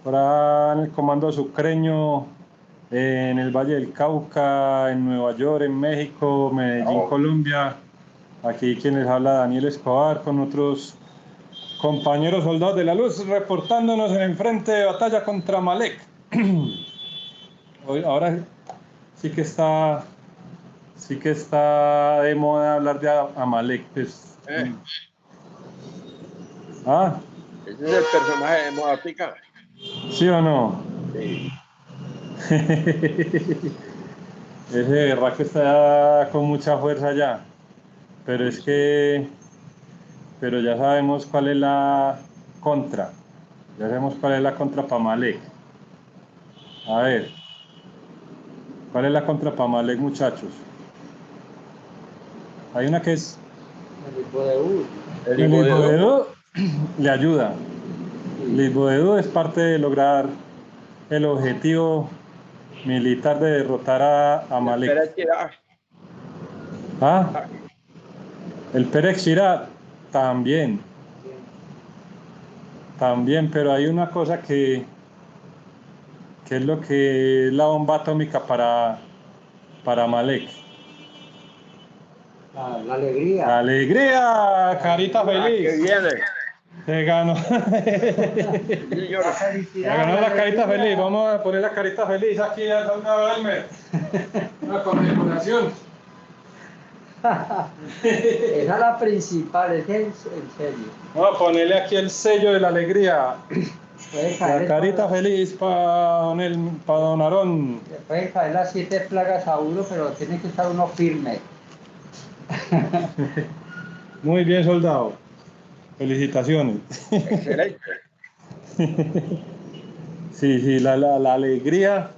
Ahora en el Comando Sucreño, en el Valle del Cauca, en Nueva York, en México, Medellín, Colombia. Aquí quien les habla, Daniel Escobar, con otros compañeros soldados de la luz, reportándonos en el frente de batalla contra Amalek. Ahora sí que está de moda hablar de Amalek. Pues, Ese es el personaje de Moda Pica. ¿Sí o no? Sí. Ese Rack está con mucha fuerza ya. Pero es que, pero ya sabemos cuál es la contra. Ya sabemos cuál es la contra para Amalek. A ver, ¿cuál es la contra para Amalek, muchachos? Hay una que es... El El hijo de Edu. Isbodedo le ayuda. El Isbodedo es parte de lograr el objetivo militar de derrotar a Amalek. El Pérez Shirá también. También, pero hay una cosa que es lo que es la bomba atómica para Amalek. La alegría. La alegría, carita feliz. ¿Qué viene? Se ganó. Se ganó la carita feliz. Vamos a poner la carita feliz aquí al soldado Elmer. Una conmemoración. Esa es la principal, es en serio. Vamos a ponerle aquí el sello de la alegría. La carita feliz para don Aarón. Le pueden caer las 7 plagas a uno, pero tiene que estar uno firme. Muy bien, soldado. Felicitaciones. Excelente. Sí, la alegría.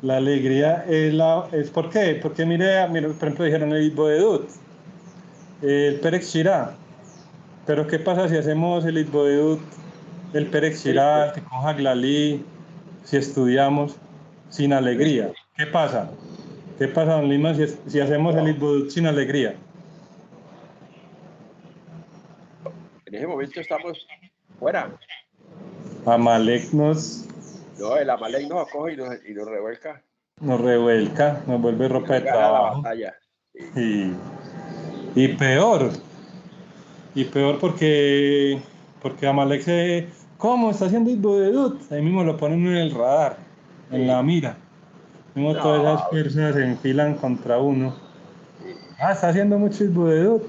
La alegría es ¿por qué? Porque mire, por ejemplo, dijeron el Isboedut, el Pérez Shirá. Pero ¿qué pasa si hacemos el Isboedut, el Pérez Shirá, el Tikkun Haglalí, si estudiamos sin alegría? ¿Qué pasa? ¿Qué pasa, don Lima, si hacemos el Isboedut sin alegría? En ese momento estamos fuera. Amalek nos No, el Amalek nos acoge y nos revuelca. nos revuelca, nos vuelve ropa de Gana la trabajo. batalla. Sí. Y peor porque Amalek ¿cómo está haciendo Isboedut? Ahí mismo lo ponen en el radar, en la mira. Mismo todas esas fuerzas se enfilan contra uno. Está haciendo mucho Isboedut.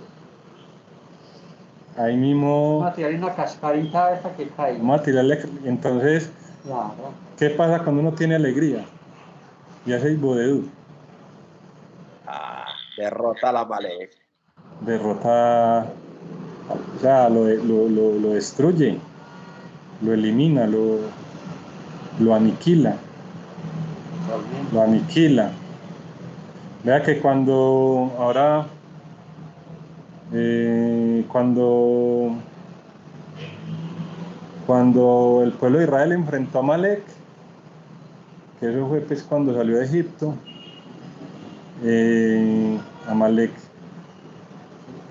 Ahí mismo. Vamos a tirar una cascarita esa que cae. Vamos a tirarle. Entonces, Claro. ¿qué pasa cuando uno tiene alegría? Y hace Isboedut. Derrota a la Amalek. Derrota. O sea, lo destruye. Lo elimina, lo aniquila. Lo aniquila. Vea que cuando el pueblo de Israel enfrentó a Amalek, que eso fue pues cuando salió de Egipto, Amalek,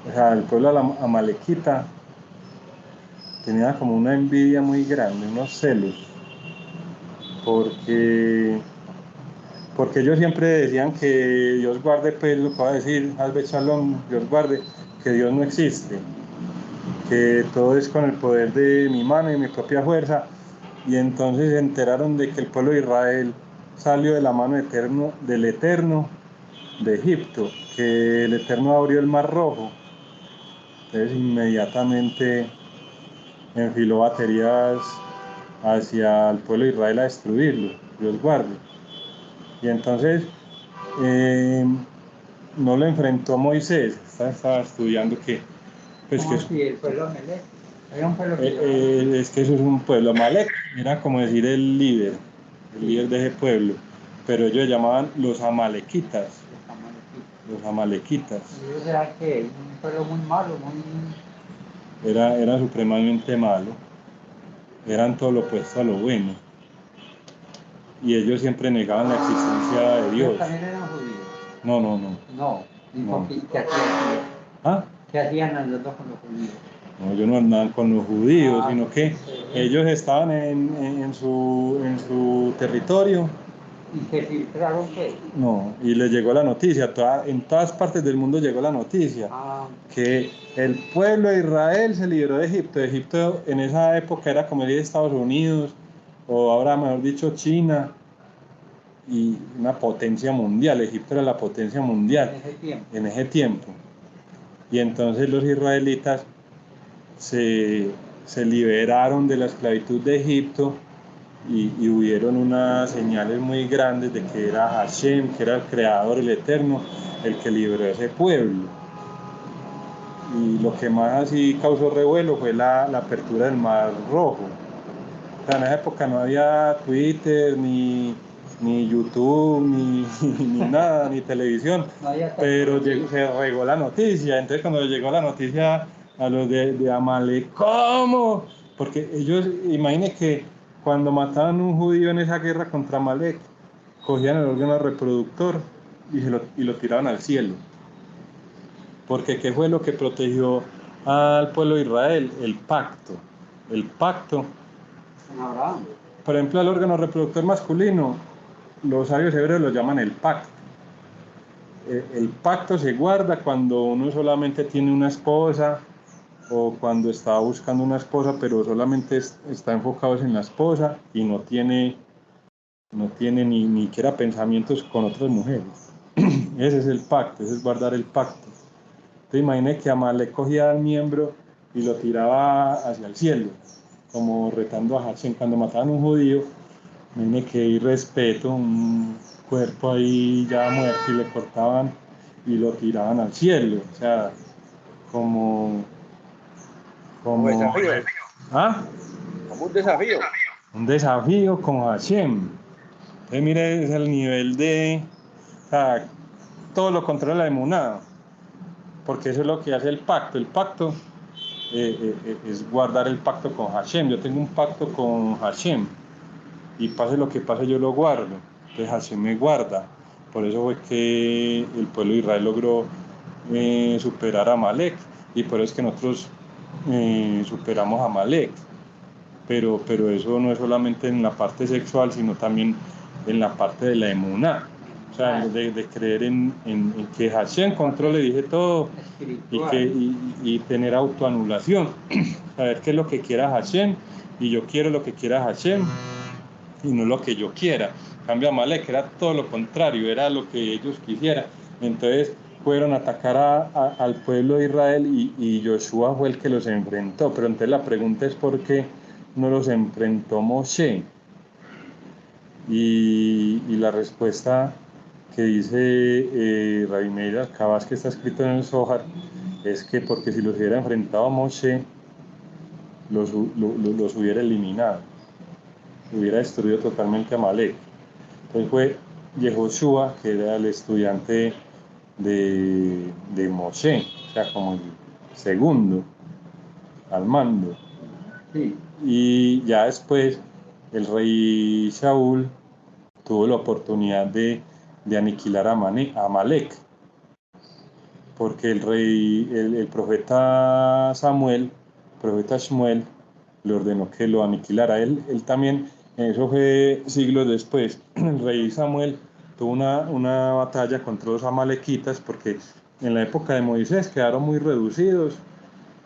o sea, el pueblo amalequita tenía como una envidia muy grande, unos celos, porque ellos siempre decían que Dios guarde, pues lo que va a decir Albe Shalom, Dios guarde, que Dios no existe, que todo es con el poder de mi mano y mi propia fuerza, y entonces se enteraron de que el pueblo de Israel salió de la mano del Eterno de Egipto, que el Eterno abrió el Mar Rojo. Entonces inmediatamente enfiló baterías hacia el pueblo de Israel a destruirlo, Dios guarde. Y entonces no lo enfrentó Moisés, estaba estudiando que pues que el pueblo Amalek. Hay un pueblo es que eso es un pueblo. Amalek era como decir el líder de ese pueblo, pero ellos llamaban los amalequitas. Los amalequitas. Ellos eran que un pueblo muy malo, Era supremamente malo. Eran todo lo opuesto a lo bueno. Y ellos siempre negaban la existencia de Dios. ¿Ellos también eran judíos? No. No. ¿Y No. qué hacían? ¿Ah? ¿Qué hacían andando con los judíos? No, ellos no andaban con los judíos, Ah, sino que sí. ellos estaban en su territorio. Y se filtraron qué. No, y les llegó la noticia, en todas partes del mundo llegó la noticia, Ah, que el pueblo de Israel se liberó de Egipto. Egipto en esa época era como el de Estados Unidos, o ahora mejor dicho China, y una potencia mundial. Egipto era la potencia mundial en ese tiempo. en ese tiempo. Y entonces los israelitas se, se liberaron de la esclavitud de Egipto y hubieron unas señales muy grandes de que era Hashem, que era el creador, el eterno, el que liberó a ese pueblo. Y lo que más así causó revuelo fue la apertura del Mar Rojo. O sea, en esa época no había Twitter, ni YouTube, ni nada, ni televisión, No había pero tecnología. se regó la noticia. Entonces cuando llegó la noticia a los de Amalek, ¿cómo? Porque ellos, imaginen que cuando mataban a un judío en esa guerra contra Amalek, cogían el órgano reproductor y lo tiraban al cielo. Porque ¿qué fue lo que protegió al pueblo de Israel? El pacto. El pacto. Con Abraham. Por ejemplo, el órgano reproductor masculino, los sabios hebreos lo llaman el pacto. El pacto se guarda cuando uno solamente tiene una esposa o cuando está buscando una esposa, pero solamente está enfocado en la esposa y no tiene ni siquiera pensamientos con otras mujeres. Ese es el pacto, ese es guardar el pacto. Te imaginé que Amalek cogía al miembro y lo tiraba hacia el cielo, como retando a Hashem cuando mataban a un judío. Mire que irrespeto, un cuerpo ahí ya muerto y le cortaban y lo tiraban al cielo. O sea, como, Como como, desafío, ¿ah? como un desafío. Un desafío como Hashem. Entonces, mire, es el nivel o sea, todo lo contrario a la emuná, porque eso es lo que hace el pacto. El pacto es guardar el pacto con Hashem. Yo tengo un pacto con Hashem y pase lo que pase yo lo guardo. Entonces Hashem me guarda. Por eso fue que el pueblo de Israel logró superar a Amalek y por eso es que nosotros superamos a Amalek. Pero eso no es solamente en la parte sexual, sino también en la parte de la emuná. O sea, de creer en que Hashem controle, dije todo, Espiritual. y tener autoanulación. Saber qué es lo que quiera Hashem y yo quiero lo que quiera Hashem y no lo que yo quiera. Cambio Amalek era todo lo contrario, era lo que ellos quisieran. Entonces fueron a atacar al pueblo de Israel y Josué fue el que los enfrentó. Pero entonces la pregunta es por qué no los enfrentó Moshe. Y la respuesta que dice Rabbi Meir Al-Kabas, que está escrito en el Zohar, es que porque si los hubiera enfrentado a Moshe, los hubiera eliminado, hubiera destruido totalmente a Amalek. Entonces fue Yehoshua, que era el estudiante de Moshe, o sea, como el segundo al mando. Sí. Y ya después el rey Shaul tuvo la oportunidad de aniquilar a Amalek, porque el profeta Samuel, el profeta Shmuel, le ordenó que lo aniquilara. Él también, eso fue siglos después, el rey Samuel tuvo una batalla contra los amalequitas, porque en la época de Moisés quedaron muy reducidos,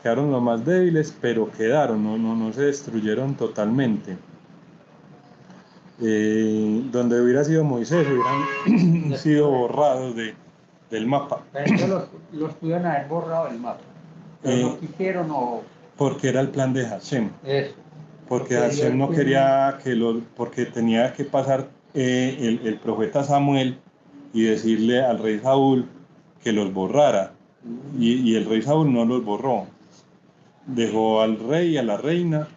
quedaron los más débiles, pero quedaron, no se destruyeron totalmente. Donde hubiera sido Moisés, hubieran sido borrados del mapa. Pero entonces los pudieron haber borrado el mapa. Pero no quisieron o Porque era el plan de Hashem. eso. Porque Porque Hashem Dios no tiene- quería porque tenía que pasar el profeta Samuel y decirle al rey Saúl que los borrara. Y el rey Saúl no los borró. Dejó al rey y a la reina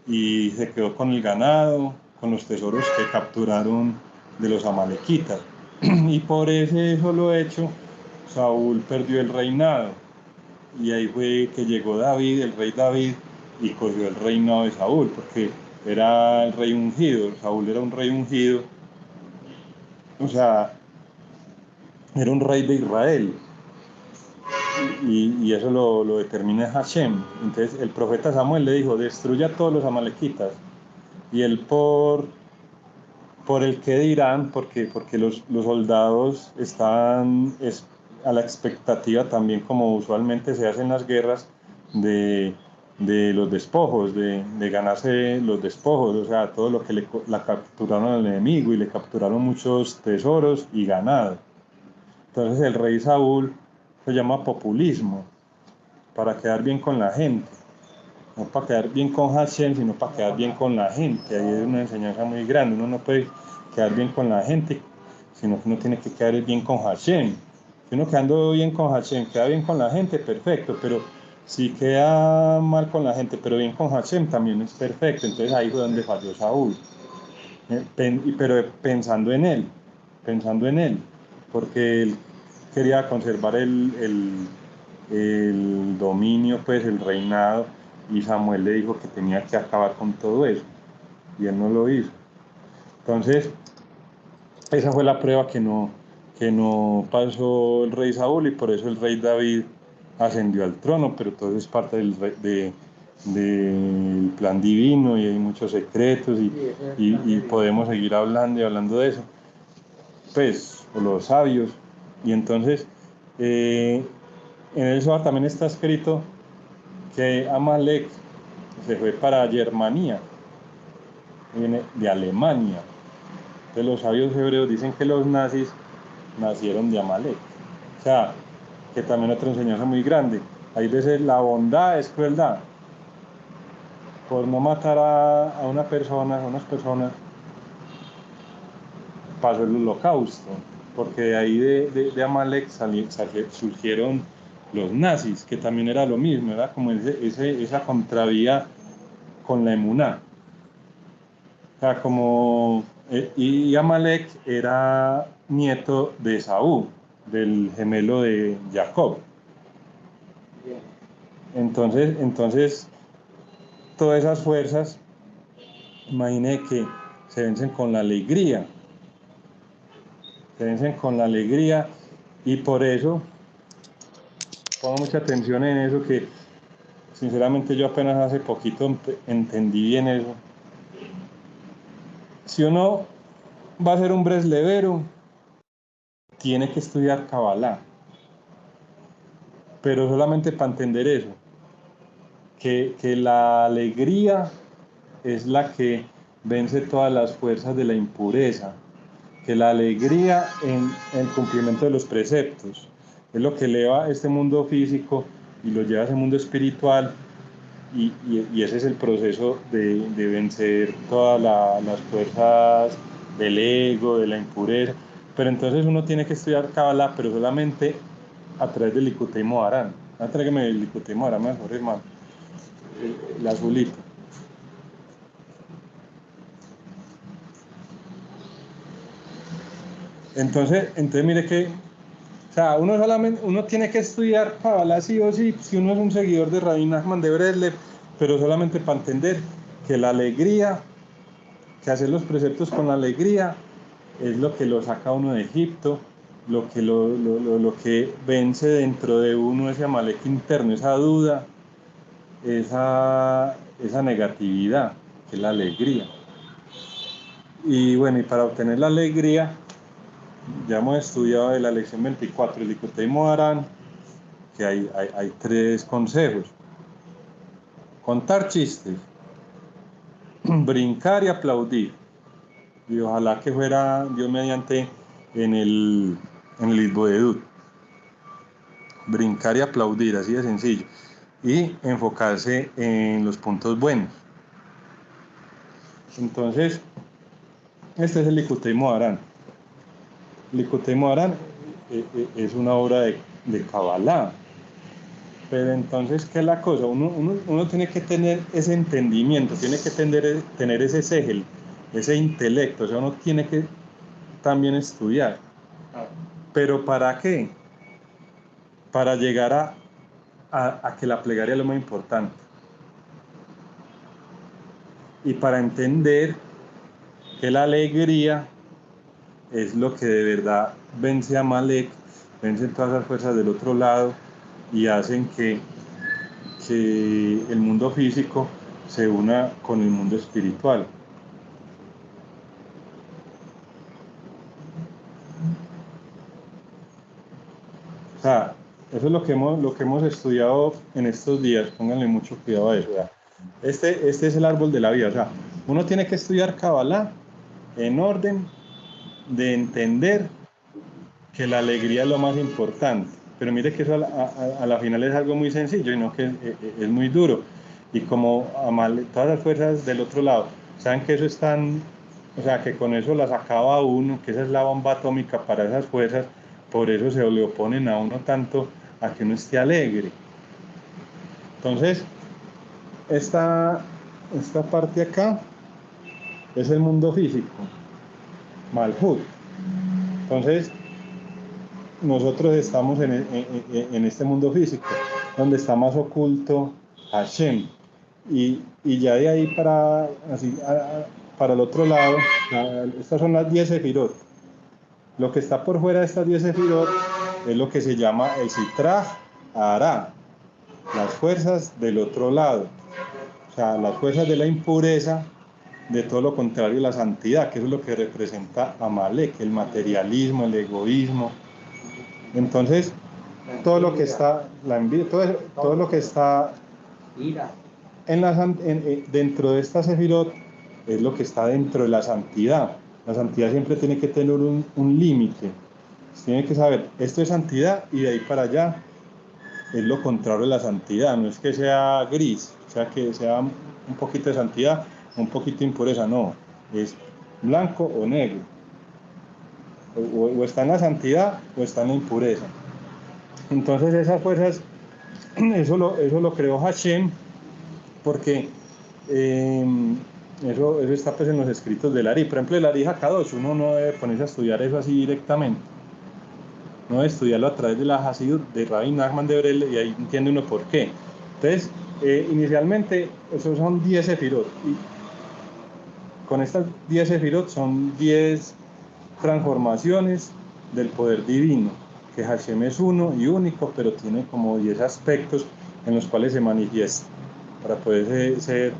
y se quedó con el ganado, con los tesoros que capturaron de los amalequitas. Y por ese solo hecho, Saúl perdió el reinado. Y ahí fue que llegó David, el rey David, y cogió el reinado de Saúl, porque era el rey ungido. Saúl era un rey ungido, o sea, era un rey de Israel. y eso lo determina Hashem. Entonces el profeta Samuel le dijo, destruya a todos los amalequitas. Y él por el que dirán, porque los soldados están a la expectativa también, como usualmente se hacen las guerras, de los despojos, de ganarse los despojos, o sea, todo lo que la capturaron al enemigo, y le capturaron muchos tesoros y ganado. Entonces el rey Saúl se llama populismo, para quedar bien con la gente, no para quedar bien con Hashem, sino para quedar bien con la gente. Ahí es una enseñanza muy grande. Uno no puede quedar bien con la gente, sino que uno tiene que quedar bien con Hashem. Si uno quedando bien con Hashem, queda bien con la gente, perfecto, pero si queda mal con la gente, pero bien con Hashem, también es perfecto. Entonces ahí fue donde falló Saúl. Pero pensando en él, porque él quería conservar el dominio, pues el reinado, y Samuel le dijo que tenía que acabar con todo eso, y él no lo hizo. Entonces, esa fue la prueba que no pasó el rey Saúl, y por eso el rey David ascendió al trono, pero todo es parte del plan divino, y hay muchos secretos, y podemos seguir hablando y hablando de eso, pues, o los sabios. Y entonces, en el Zohar también está escrito que Amalek se fue para Germania, viene de Alemania. Entonces los sabios hebreos dicen que los nazis nacieron de Amalek. O sea, que también otra enseñanza muy grande. Hay veces la bondad es crueldad. Por no matar a unas personas, pasó el holocausto. Porque de ahí de Amalek surgieron los nazis, que también era lo mismo, era como esa contravía con la emuná. O sea, y Amalek era nieto de Esaú, del gemelo de Jacob. Entonces todas esas fuerzas, imagine que se vencen con la alegría, y por eso pongo mucha atención en eso, que sinceramente yo apenas hace poquito entendí bien eso. Si uno va a ser un breslevero, tiene que estudiar Kabbalah, pero solamente para entender eso, que la alegría es la que vence todas las fuerzas de la impureza, que la alegría en el cumplimiento de los preceptos es lo que eleva este mundo físico y lo lleva a ese mundo espiritual, y ese es el proceso de vencer todas las fuerzas del ego, de la impureza. Pero entonces uno tiene que estudiar Kabbalah, pero solamente a través del Likutei Moharan. Tráigame el Likutei Moharan mejor, hermano, el azulito. Entonces mire que, o sea, uno tiene que estudiar Kabbalah sí o sí, si uno es un seguidor de Rabbi Nachman de Breslev, pero solamente para entender que la alegría, que hacer los preceptos con la alegría, es lo que lo saca uno de Egipto, lo que vence dentro de uno ese Amalek interno, esa duda, esa negatividad, que es la alegría. Y bueno, y para obtener la alegría, ya hemos estudiado de la lección 24, el Likutei Moharan, que hay 3 consejos: contar chistes, brincar y aplaudir. Y ojalá que fuera Dios mediante en el Itboedut. Brincar y aplaudir, así de sencillo. Y enfocarse en los puntos buenos. Entonces, este es el Likutei Moharan. Likutei Moharan es una obra de Kabbalah. Pero entonces, ¿qué es la cosa? Uno tiene que tener ese entendimiento, tiene que tener ese segel, ese intelecto. O sea, uno tiene que también estudiar. ¿Pero para qué? Para llegar a que la plegaria es lo más importante. Y para entender que la alegría es lo que de verdad vence a Amalek, vence todas las fuerzas del otro lado, y hacen que el mundo físico se una con el mundo espiritual. O sea, eso es lo que hemos estudiado en estos días, pónganle mucho cuidado a eso. ¿Verdad? Este es el árbol de la vida. O sea, uno tiene que estudiar Kabbalah en orden de entender que la alegría es lo más importante. Pero mire que eso a la final es algo muy sencillo y no que es muy duro. Y como todas las fuerzas del otro lado saben que eso están, o sea, que con eso las acaba uno, que esa es la bomba atómica para esas fuerzas, por eso se le oponen a uno tanto a que uno esté alegre. Entonces, esta parte acá es el mundo físico, Malhut. Entonces, nosotros estamos en este mundo físico, donde está más oculto Hashem. Y ya de ahí para el otro lado, estas son las 10 sefirot. Lo que está por fuera de estas 10 sefirot es lo que se llama el Sitraj Ara, las fuerzas del otro lado. O sea, las fuerzas de la impureza, de todo lo contrario, la santidad, que es lo que representa Amalek, el materialismo, el egoísmo. Entonces, todo lo que está, la envidia, todo lo que está dentro de esta sefirot es lo que está dentro de la santidad. La santidad siempre tiene que tener un límite. Tiene que saber, esto es santidad y de ahí para allá es lo contrario de la santidad. No es que sea gris, o sea, que sea un poquito de santidad, un poquito de impureza, no. Es blanco o negro. O está en la santidad o está en la impureza. Entonces esas fuerzas, eso lo creó Hashem, porque eso está pues en los escritos del Ari. Por ejemplo, el Ari Hakadosh, uno no debe ponerse a estudiar eso así directamente. No debe estudiarlo a través de la Hasidut de Rabbi Nachman de Brele, y ahí entiende uno por qué. Entonces, inicialmente, esos son 10 sefirot. Y con estas 10 sefirot son 10 transformaciones del poder divino, que Hashem es uno y único, pero tiene como 10 aspectos en los cuales se manifiesta, para poder ser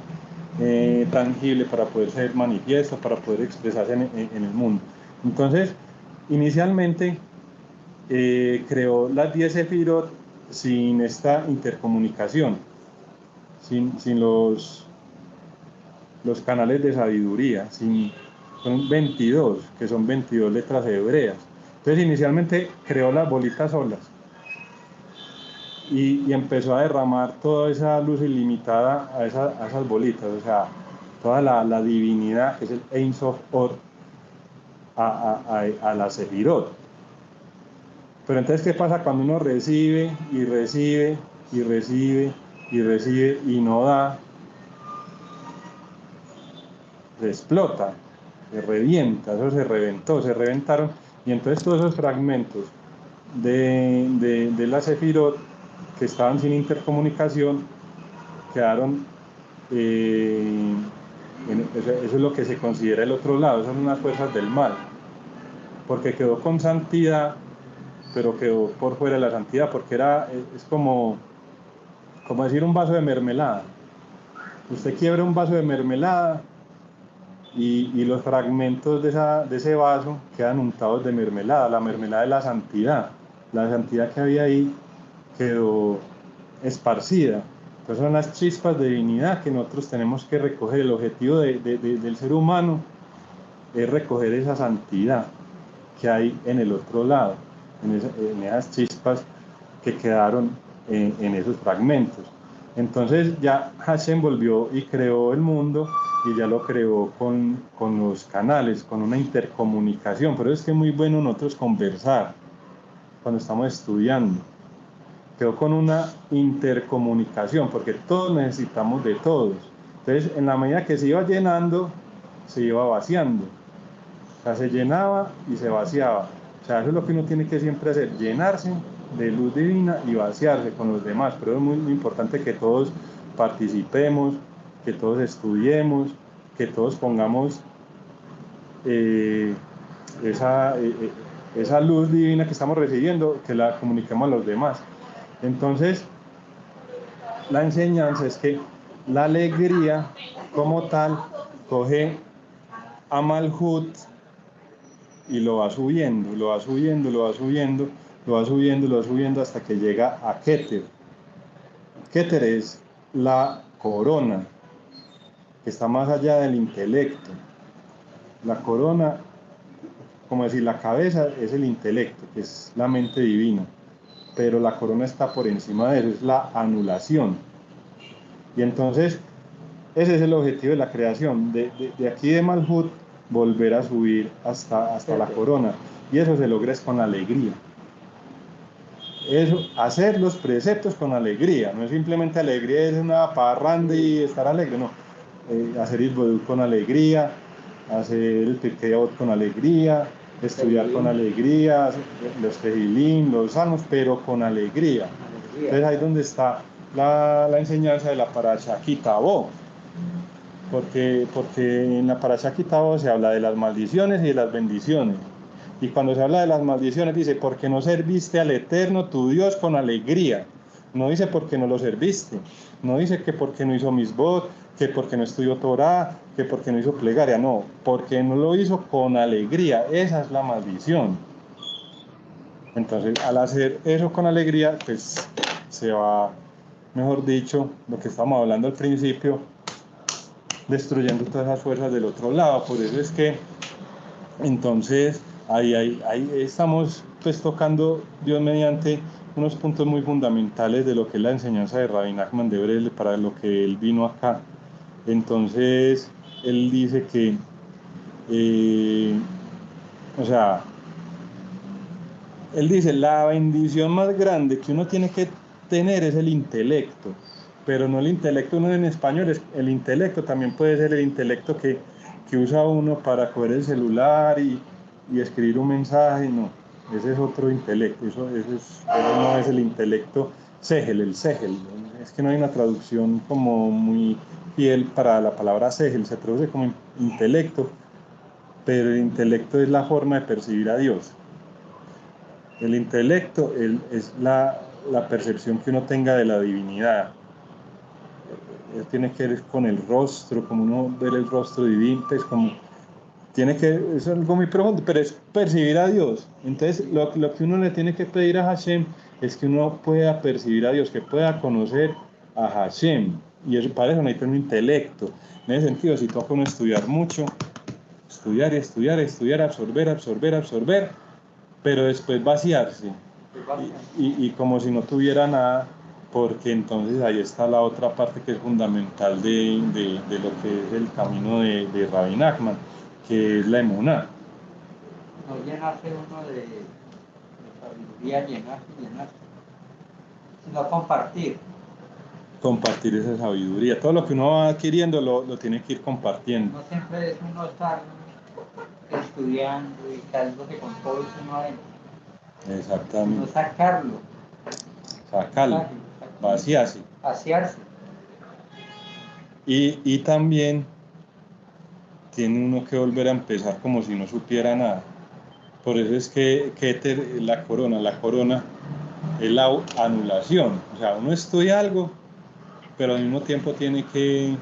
tangible, para poder ser manifiesto, para poder expresarse en el mundo. Entonces, inicialmente creó las 10 sefirot sin esta intercomunicación, sin los canales de sabiduría, son 22, que son 22 letras hebreas. Entonces inicialmente creó las bolitas solas y empezó a derramar toda esa luz ilimitada a esas bolitas, o sea, toda la divinidad, que es el Ein Sof Or, a la sefirot. Pero entonces, ¿qué pasa cuando uno recibe y recibe y recibe y recibe y no da? Se explota, se revienta, eso se reventó, se reventaron, y entonces todos esos fragmentos de la sefirot que estaban sin intercomunicación quedaron, eso es lo que se considera el otro lado, son unas fuerzas del mal, porque quedó con santidad, pero quedó por fuera de la santidad, porque es como decir un vaso de mermelada. Usted quiebra un vaso de mermelada y los fragmentos de ese vaso quedan untados de mermelada. La mermelada es la santidad que había ahí quedó esparcida. Entonces son las chispas de divinidad que nosotros tenemos que recoger. El objetivo del ser humano es recoger esa santidad que hay en el otro lado, en esas chispas que quedaron en esos fragmentos. Entonces ya Hashem volvió y creó el mundo, y ya lo creó con los canales, con una intercomunicación. Por eso es que es muy bueno nosotros conversar cuando estamos estudiando. Quedó con una intercomunicación, porque todos necesitamos de todos. Entonces, en la medida que se iba llenando, se iba vaciando. O sea, se llenaba y se vaciaba. O sea, eso es lo que uno tiene que siempre hacer, llenarse de luz divina y vaciarse con los demás. Pero es muy, muy importante que todos participemos, que todos estudiemos, que todos pongamos esa luz divina que estamos recibiendo, que la comuniquemos a los demás. Entonces, la enseñanza es que la alegría como tal coge a Malhut y lo va subiendo, lo va subiendo, lo va subiendo, lo va subiendo, lo va subiendo hasta que llega a Keter. Keter es la corona, que está más allá del intelecto. La corona, como decir, la cabeza es el intelecto, que es la mente divina, pero la corona está por encima de eso, es la anulación. Y entonces, ese es el objetivo de la creación, de aquí de Malhut, volver a subir hasta la corona. Y eso se logra es con alegría. Eso, hacer los preceptos con alegría, no es simplemente alegría, es una parranda y estar alegre, no. Hacer Isbodut con alegría, hacer el Pirkei Avot con alegría, estudiar con alegría, los Tejilín, los salmos, pero con alegría. Entonces ahí es donde está la enseñanza de la Parashá Ki Tavo, porque en la Parashá Ki Tavo se habla de las maldiciones y de las bendiciones. Y cuando se habla de las maldiciones dice, porque no serviste al Eterno tu Dios con alegría. No dice porque no lo serviste. No dice que porque no hizo misbot, que porque no estudió Torah, que porque no hizo plegaria. No, porque no lo hizo con alegría. Esa es la maldición. Entonces, al hacer eso con alegría, pues se va, mejor dicho, lo que estábamos hablando al principio, destruyendo todas esas fuerzas del otro lado. Por eso es que, entonces, ahí estamos pues tocando, Dios mediante, unos puntos muy fundamentales de lo que es la enseñanza de Rabbi Nachman de Brel, para lo que él vino acá. Entonces, él dice que, o sea, él dice, la bendición más grande que uno tiene que tener es el intelecto, pero no el intelecto uno en español, es el intelecto también puede ser el intelecto que usa uno para coger el celular y escribir un mensaje, no, ese es otro intelecto, eso no es el intelecto segel, el segel, es que no hay una traducción como muy fiel para la palabra segel, se traduce como intelecto, pero el intelecto es la forma de percibir a Dios. El intelecto es la percepción que uno tenga de la divinidad. Tiene que ver con el rostro, como uno ver el rostro divino, pues como tiene que, es algo muy profundo, pero es percibir a Dios. Entonces, lo que uno le tiene que pedir a Hashem es que uno pueda percibir a Dios, que pueda conocer a Hashem. Y eso para eso necesita un intelecto. En ese sentido, si toca uno estudiar mucho, estudiar, absorber, pero después vaciarse. Y como si no tuviera nada, porque entonces ahí está la otra parte que es fundamental de lo que es el camino de Rabbi Nachman, que es la emuná. No llenarse uno de sabiduría, llenarse, sino compartir. Compartir esa sabiduría. Todo lo que uno va adquiriendo lo tiene que ir compartiendo. No siempre es uno estar estudiando y quedándose con todo eso no adentro. Exactamente. No sacarlo. Vaciarse. Y también tiene uno que volver a empezar como si no supiera nada. Por eso es que Keter, la corona es la anulación. O sea, uno estudia algo, pero al mismo tiempo tiene que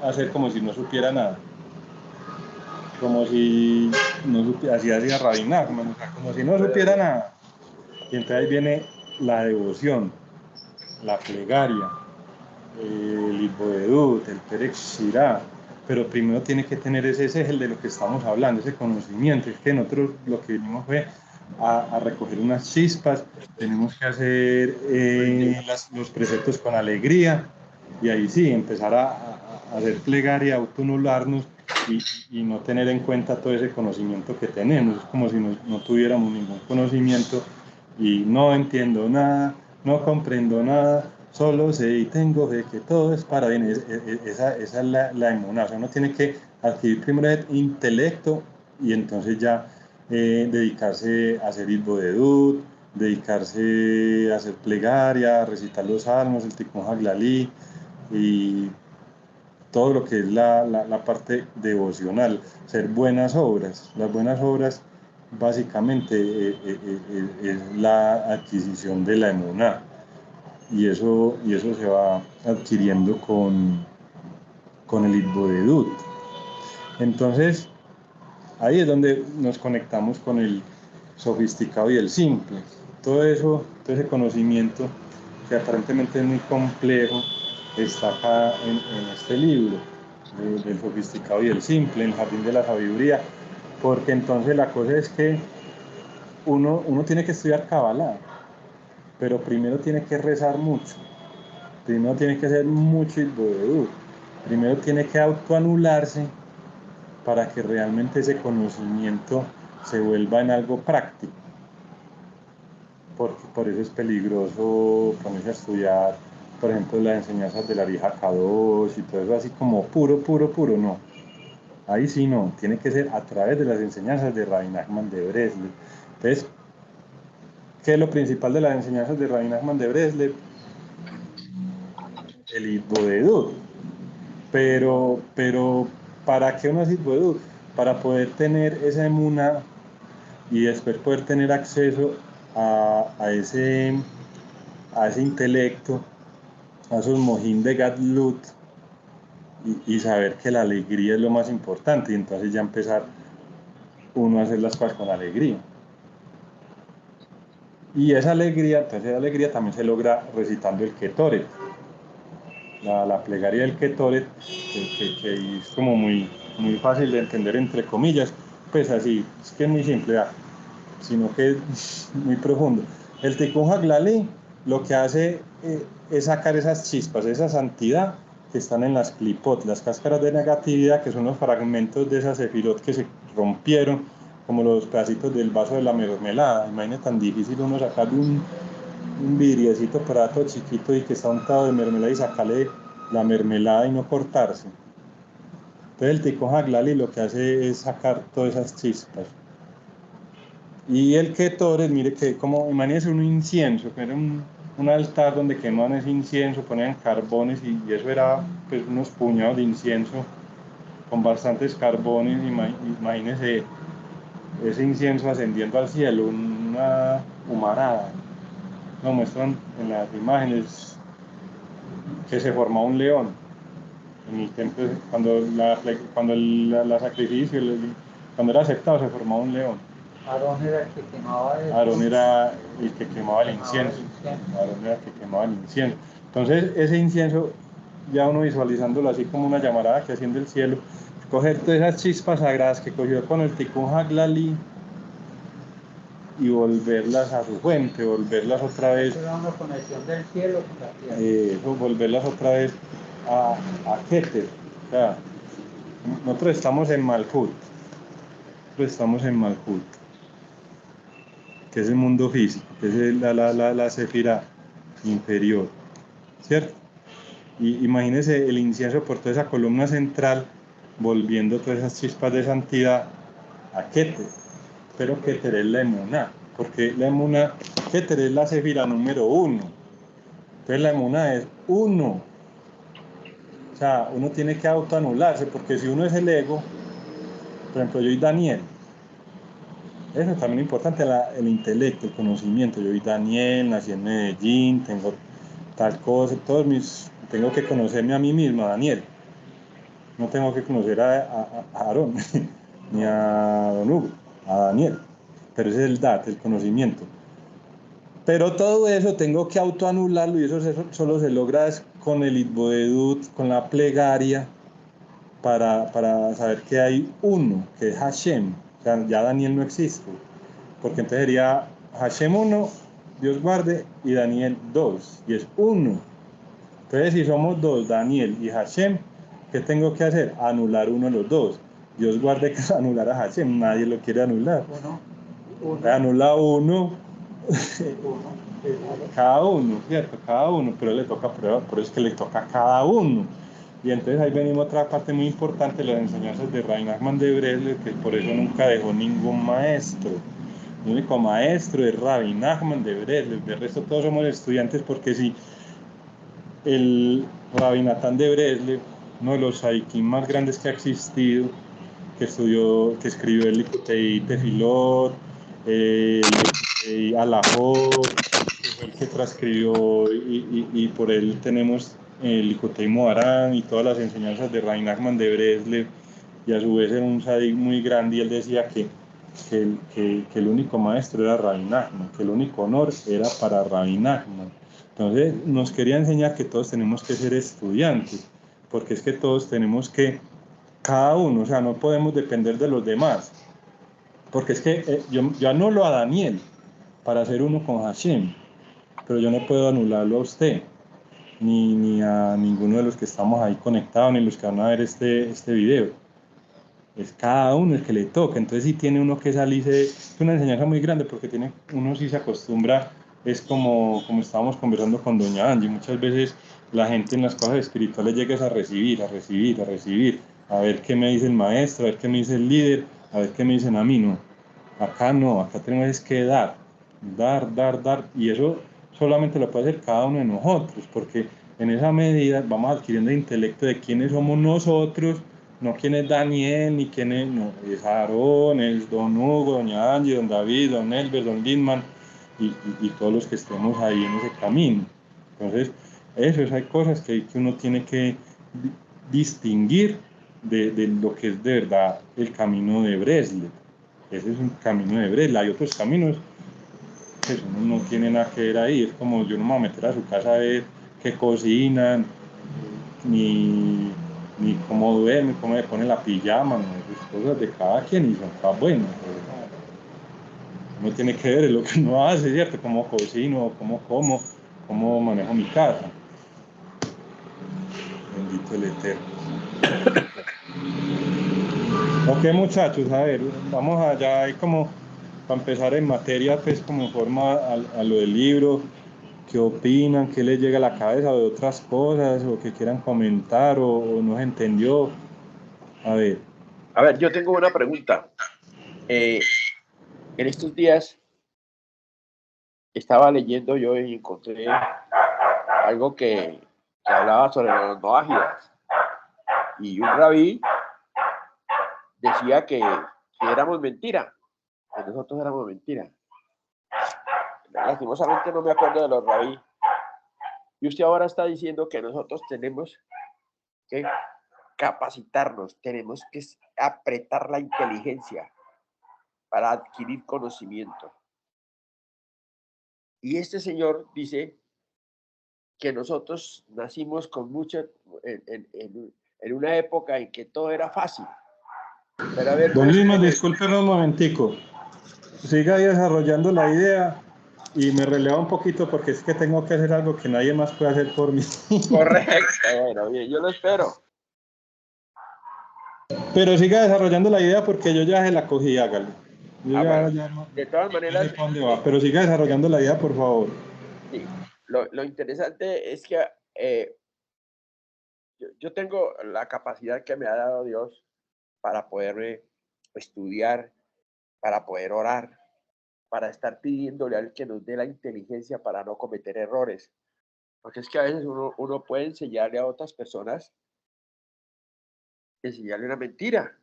hacer como si no supiera nada. Como si no supiera, así hacía Rabbi Nachman, o sea, como si no supiera nada. Y entonces ahí viene la devoción, la plegaria, el Isbodut, el Perek Shirah, pero primero tiene que tener ese segel de lo que estamos hablando, ese conocimiento. Es que nosotros lo que vinimos fue a recoger unas chispas, tenemos que hacer los preceptos con alegría, y ahí sí, empezar a hacer plegaria, autoanularnos y no tener en cuenta todo ese conocimiento que tenemos. Es como si no tuviéramos ningún conocimiento y no entiendo nada, no comprendo nada, solo sé y tengo fe que todo es para bien. Esa es la emuná. O sea, uno tiene que adquirir primero el intelecto y entonces ya dedicarse a hacer Isbodut, dedicarse a hacer plegaria, a recitar los salmos, el Tikkun Haglalí y todo lo que es la parte devocional, hacer buenas obras. Las buenas obras básicamente es la adquisición de la emuná, y eso se va adquiriendo con el Itbodedut. Entonces, ahí es donde nos conectamos con el sofisticado y el simple. Todo eso, todo ese conocimiento que aparentemente es muy complejo, está acá en este libro, del sofisticado y el simple, en el jardín de la sabiduría, porque entonces la cosa es que uno tiene que estudiar Kabbalah, pero primero tiene que rezar mucho, primero tiene que hacer mucho Itbodedut, primero tiene que autoanularse para que realmente ese conocimiento se vuelva en algo práctico. Porque por eso es peligroso ponerse a estudiar, por ejemplo, las enseñanzas de la vieja K2 y todo eso así como puro, no. Ahí sí no, tiene que ser a través de las enseñanzas de Rabbi Nachman de Breslev. Entonces, ¿qué es lo principal de las enseñanzas de Rabbi Nachman de Breslev? El Itbodedut. Pero, ¿para qué uno es Itbodedut? Para poder tener esa emuna y después poder tener acceso a ese intelecto, a esos mojín de Gadlut, y saber que la alegría es lo más importante, y entonces ya empezar uno a hacer las cosas con alegría. Y esa alegría también se logra recitando el Ketoret, la plegaria del Ketoret, que es como muy fácil de entender, entre comillas, pues así, es que es muy simple, sino que es muy profundo. El Tikkun Haglali lo que hace es sacar esas chispas, esa santidad que están en las clipot, las cáscaras de negatividad, que son los fragmentos de esas sefirot que se rompieron, como los pedacitos del vaso de la mermelada. Imagínate tan difícil uno sacar un vidriecito prato chiquito y que está untado de mermelada y sacarle la mermelada y no cortarse. Entonces el Tikkun Haglali lo que hace es sacar todas esas chispas. Y el Ketoret, mire que como, imagínense un incienso, que era un altar donde quemaban ese incienso, ponían carbones y eso era pues unos puñados de incienso con bastantes carbones. Imagínense ese incienso ascendiendo al cielo, una humarada. Lo muestran en las imágenes que se formaba un león en el templo, cuando la sacrificio, cuando era aceptado, se formaba un león. Aarón era el que quemaba eso. Aarón era el que quemaba el incienso. Aarón era el que quemaba el incienso. Entonces, ese incienso, ya uno visualizándolo así como una llamarada que asciende del cielo, coger todas esas chispas sagradas que cogió con el Tikkun Haglali y volverlas a su fuente, volverlas otra vez. Era una conexión del cielo con la tierra. Volverlas otra vez a Keter. O sea, nosotros estamos en Malhut. Que es el mundo físico, que es la sefira inferior, ¿cierto? Y imagínese el incienso por toda esa columna central, volviendo todas esas chispas de santidad a Keter. Pero Keter es la emuná, porque la emuná, Keter es la sefira número 1. Entonces la emuná es 1. O sea, uno tiene que autoanularse, porque si uno es el ego, por ejemplo, yo y Daniel, eso también es importante, el intelecto, el conocimiento. Yo soy Daniel, nací en Medellín, tengo tal cosa, tengo que conocerme a mí mismo, a Daniel. No tengo que conocer a Aarón, ni a Don Hugo, a Daniel. Pero ese es el el conocimiento. Pero todo eso tengo que autoanularlo, y eso solo se logra con el Itbodedut, con la plegaria, para saber que hay uno, que es Hashem. O sea, ya Daniel no existe. Porque entonces sería Hashem 1, Dios guarde, y Daniel 2, y es 1. Entonces, si somos 2, Daniel y Hashem, ¿qué tengo que hacer? Anular uno de los dos. Dios guarde que anular a Hashem, nadie lo quiere anular. Anula uno, cada uno, ¿cierto? Cada uno, pero le toca prueba, por eso es que le toca a cada uno. Y entonces ahí venimos otra parte muy importante, las enseñanzas de Rabbi Nachman de Breslev, que por eso nunca dejó ningún maestro. El único maestro es Rabbi Nachman de Breslev. De resto todos somos estudiantes, porque si el Rabbi Natán de Breslev, uno de los sadikim más grandes que ha existido, que escribió el Licutei Tefilot, Alajot, que fue el que transcribió, y por él tenemos el Licutei Moharán y todas las enseñanzas de Rabbi Nachman de Breslev, y a su vez era un sadik muy grande, y él decía que el único maestro era Rabbi Nachman, que el único honor era para Rabbi Nachman. Entonces nos quería enseñar que todos tenemos que ser estudiantes, porque es que todos tenemos que, cada uno, o sea, no podemos depender de los demás, porque es que yo anulo a Daniel para ser uno con Hashem, pero yo no puedo anularlo a usted, ni a ninguno de los que estamos ahí conectados, ni los que van a ver este video. Es cada uno el que le toca. Entonces sí tiene uno que salirse, es una enseñanza muy grande, porque uno sí se acostumbra, es como estábamos conversando con doña Angie, muchas veces la gente en las cosas espirituales llega a recibir, a ver qué me dice el maestro, a ver qué me dice el líder, a ver qué me dicen a mí. No, acá tenemos que dar, y eso solamente lo puede hacer cada uno de nosotros, porque en esa medida vamos adquiriendo el intelecto de quiénes somos nosotros, no quién es Daniel, ni quién es, no, es Aarón, es Don Hugo, Doña Angie, Don David, Don Elber, Don Lindman, y todos los que estemos ahí en ese camino. Entonces, hay cosas que uno tiene que distinguir de lo que es de verdad el camino de Breslev. Ese es un camino de Breslev. Hay otros caminos que uno no tiene nada que ver ahí. Es como yo no me voy a meter a su casa a ver qué cocinan, ni cómo duerme, cómo le ponen la pijama, ¿no? Esas cosas de cada quien y son cada bueno. Uno tiene que ver lo que uno hace, ¿cierto? Cómo cocino, cómo manejo mi casa. Bendito el Eterno. Ok, muchachos, a ver, vamos allá, hay como para empezar en materia, pues como en forma a lo del libro. ¿Qué opinan? ¿Qué les llega a la cabeza de otras cosas? ¿O que quieran comentar? ¿O no se entendió? A ver. A ver, yo tengo una pregunta. En estos días estaba leyendo yo y encontré algo que hablaba sobre los noágidas. Y un rabí decía que éramos mentira, que nosotros éramos mentira. Lastimosamente no me acuerdo de los rabí. Y usted ahora está diciendo que nosotros tenemos que capacitarnos, tenemos que apretar la inteligencia para adquirir conocimiento. Y este señor dice que nosotros nacimos con mucha, en una época en que todo era fácil. Pero a ver, Don Lima, discúlpeme un momentico. Siga ahí desarrollando la idea y me releva un poquito, porque es que tengo que hacer algo que nadie más puede hacer por mí. Correcto, bueno, bien, yo lo espero. Pero siga desarrollando la idea, porque yo ya se la cogí, hágale. Bueno, No, de todas no sé maneras, para dónde va, pero siga desarrollando la idea, por favor. sí, lo interesante es que yo tengo la capacidad que me ha dado Dios para poder estudiar, para poder orar, para estar pidiéndole al que nos dé la inteligencia para no cometer errores. Porque es que a veces uno puede enseñarle a otras personas, enseñarle una mentira.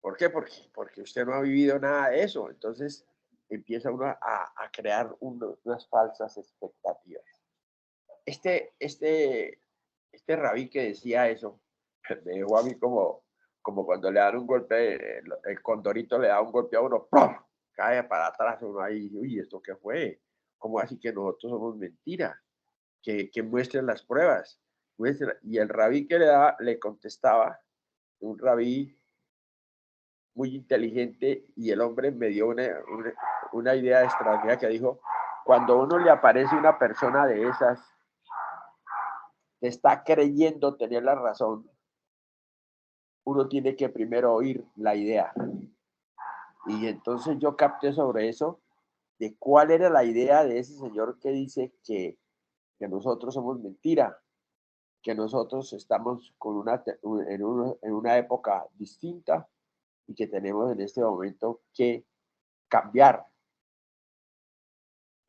¿Por qué? Porque usted no ha vivido nada de eso. Entonces empieza uno a crear unas falsas expectativas. Este rabí que decía eso, me dejó a mí como cuando le dan un golpe, el condorito le da un golpe a uno, ¡pum! Cae para atrás uno ahí, uy, ¿esto qué fue? ¿Cómo así que nosotros somos mentira? Que muestren las pruebas. Y el rabí que le contestaba, un rabí muy inteligente, y el hombre me dio una idea extraordinaria que dijo, cuando a uno le aparece una persona de esas, que está creyendo tener la razón, uno tiene que primero oír la idea. Y entonces yo capté sobre eso, de cuál era la idea de ese señor que dice que nosotros somos mentira, que nosotros estamos en una época distinta y que tenemos en este momento que cambiar.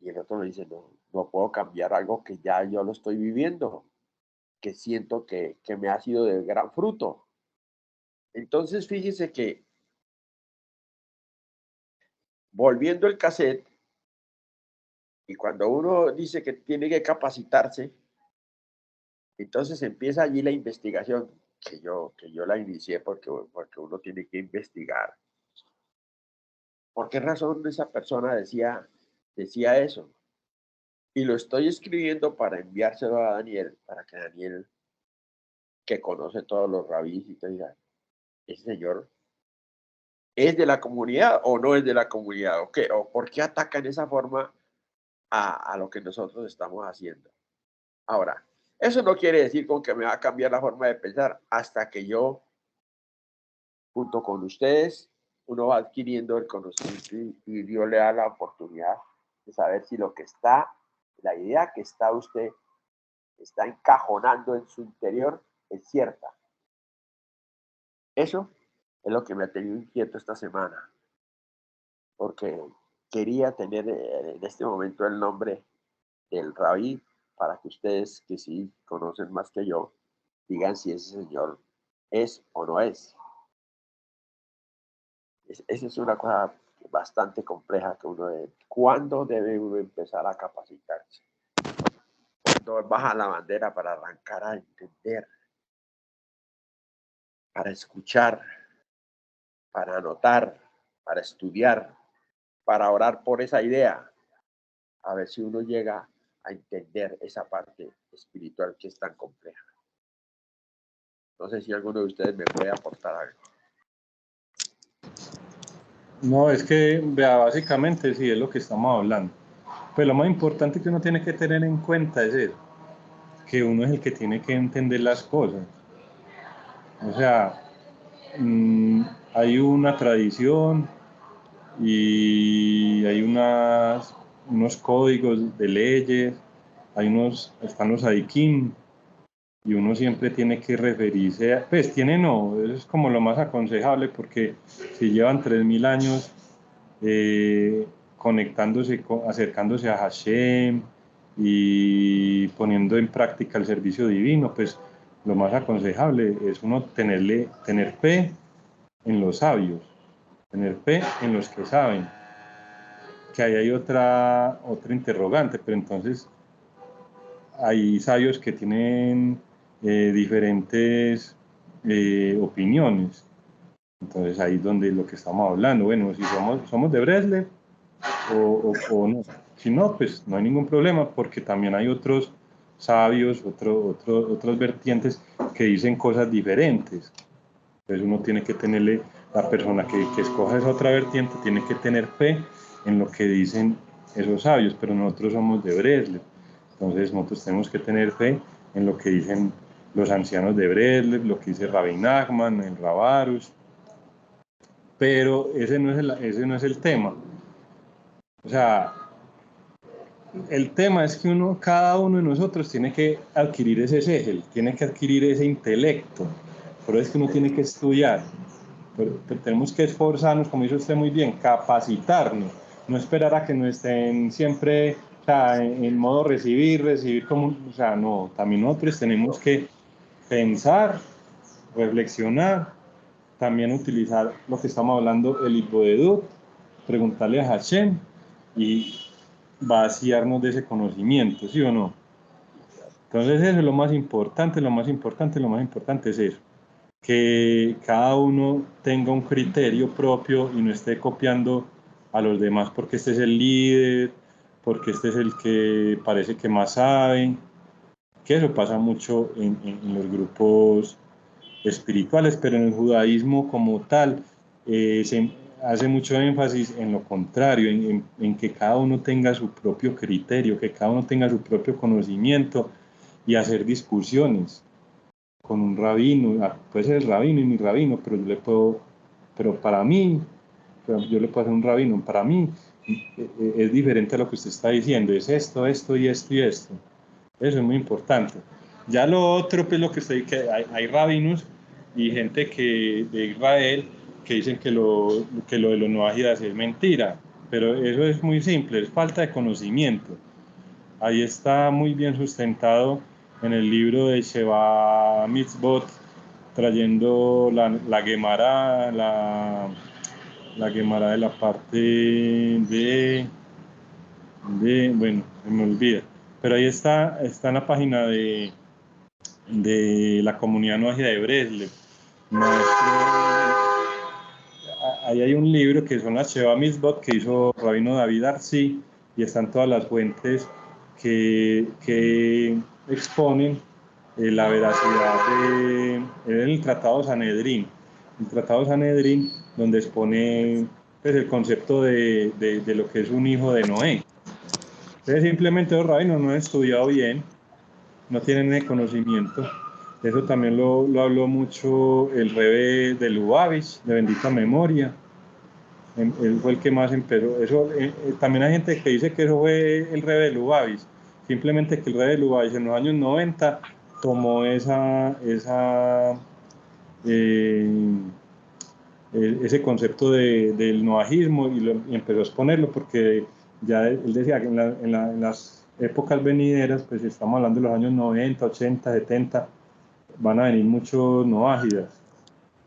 Y el otro me dice, no puedo cambiar algo que ya yo lo estoy viviendo, que siento que me ha sido de gran fruto. Entonces, fíjese que volviendo el cassette, y cuando uno dice que tiene que capacitarse, entonces empieza allí la investigación, que yo la inicié porque uno tiene que investigar. ¿Por qué razón esa persona decía eso? Y lo estoy escribiendo para enviárselo a Daniel, para que Daniel, que conoce todos los rabís y todo, diga, ese señor es de la comunidad o no es de la comunidad, o qué, o por qué atacan esa forma a lo que nosotros estamos haciendo. Ahora, eso no quiere decir con que me va a cambiar la forma de pensar hasta que yo, junto con ustedes, uno va adquiriendo el conocimiento y Dios le da la oportunidad de saber si lo que está, la idea que usted está encajonando en su interior es cierta. Eso es lo que me ha tenido inquieto esta semana, porque quería tener en este momento el nombre del rabí para que ustedes, que sí conocen más que yo, digan si ese señor es o no es. Esa es una cosa bastante compleja que uno debe. ¿Cuándo debe uno empezar a capacitarse? Cuando baja la bandera para arrancar a entender, para escuchar, para anotar, para estudiar, para orar por esa idea, a ver si uno llega a entender esa parte espiritual que es tan compleja. No sé si alguno de ustedes me puede aportar algo. No, es que, vea, básicamente sí es lo que estamos hablando. Pues lo más importante que uno tiene que tener en cuenta es eso, que uno es el que tiene que entender las cosas. O sea, hay una tradición y hay unos códigos de leyes, están los adikim, y uno siempre tiene que referirse a, pues tiene no, eso es como lo más aconsejable porque si llevan 3000 años conectándose, acercándose a Hashem y poniendo en práctica el servicio divino, pues lo más aconsejable es uno tener fe en los sabios, tener fe en los que saben. Que ahí hay otra interrogante, pero entonces hay sabios que tienen diferentes opiniones. Entonces ahí es donde lo que estamos hablando, bueno, si somos de Breslev o no. Si no, pues no hay ningún problema porque también hay otros sabios, otras vertientes que dicen cosas diferentes. Entonces uno tiene que tenerle, la persona que escoja esa otra vertiente tiene que tener fe en lo que dicen esos sabios, pero nosotros somos de Breslev. Entonces nosotros tenemos que tener fe en lo que dicen los ancianos de Breslev, lo que dice Rabbi Nachman, el Rabarus, pero ese no es el tema. O sea, el tema es que cada uno de nosotros tiene que adquirir ese segel, tiene que adquirir ese intelecto, pero es que uno tiene que estudiar, pero tenemos que esforzarnos, como dice usted muy bien, capacitarnos, no esperar a que nos estén siempre, o sea, en modo recibir como, o sea, no, también nosotros tenemos que pensar, reflexionar, también utilizar lo que estamos hablando, el Hipodedut, preguntarle a Hashem y vaciarnos de ese conocimiento, ¿sí o no? Entonces eso es lo más importante, lo más importante es eso, que cada uno tenga un criterio propio y no esté copiando a los demás porque este es el líder, porque este es el que parece que más sabe, que eso pasa mucho en los grupos espirituales, pero en el judaísmo como tal se hace mucho énfasis en lo contrario, en que cada uno tenga su propio criterio, que cada uno tenga su propio conocimiento y hacer discusiones con un rabino, puede ser el rabino y mi rabino, pero para mí, yo le puedo hacer un rabino, para mí es diferente a lo que usted está diciendo, es esto, esto y esto y esto. Eso es muy importante. Ya lo otro, pues lo que estoy, que hay rabinos y gente de Israel que dicen que lo de los noajidas es mentira, pero eso es muy simple, es falta de conocimiento. Ahí está muy bien sustentado en el libro de Sheva Mitzvot, trayendo la Gemara, la Gemara de la parte bueno, se me olvida, pero ahí está en la página de la comunidad noágida de Breslev. Ahí hay un libro que son las Sheva Mitzvot que hizo Rabino David Arsi, y están todas las fuentes que exponen la veracidad del Tratado Sanedrín. El Tratado Sanedrín, donde expone pues, el concepto de lo que es un hijo de Noé. Entonces simplemente los rabinos no han estudiado bien, no tienen el conocimiento. Eso también lo habló mucho el Rebbe de Lubavitch, de bendita memoria. Él fue el que más empezó. Eso, también hay gente que dice que eso fue el Rebbe de Lubavitch. Simplemente que el Rebbe de Lubavitch en los años 90 tomó ese concepto del noajismo y empezó a exponerlo, porque ya él decía que en las épocas venideras, pues estamos hablando de los años 90, 80, 70, van a venir muchos noágidas.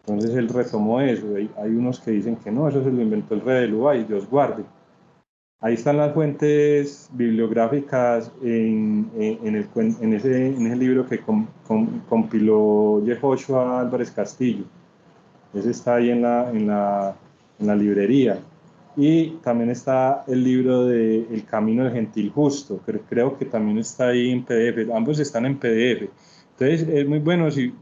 Entonces él retomó eso. Hay unos que dicen que no, eso se lo inventó el rey de Dubái, Dios guarde. Ahí están las fuentes bibliográficas en ese libro que compiló Yehoshua Álvarez Castillo. Ese está ahí en la librería. Y también está el libro de El Camino del Gentil Justo, que creo que también está ahí en PDF. Ambos están en PDF. Entonces es muy bueno si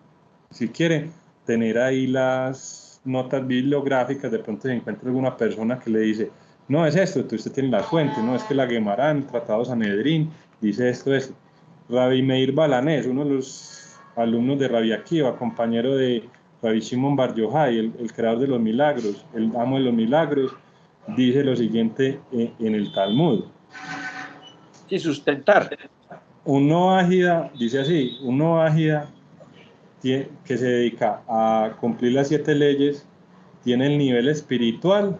quieren tener ahí las notas bibliográficas. De pronto se encuentra alguna persona que le dice, no es esto, entonces usted tiene las fuentes, no es que la Gemara, el Tratado Sanedrín, dice esto. Rabbi Meir Balanés, uno de los alumnos de Rabbi Akiva, compañero de Rabbi Shimon Bar Yochai, el creador de los milagros, el amo de los milagros, dice lo siguiente en el Talmud. Sí, sustentar. Un noágida, dice así, un noágida que se dedica a cumplir las 7 leyes tiene el nivel espiritual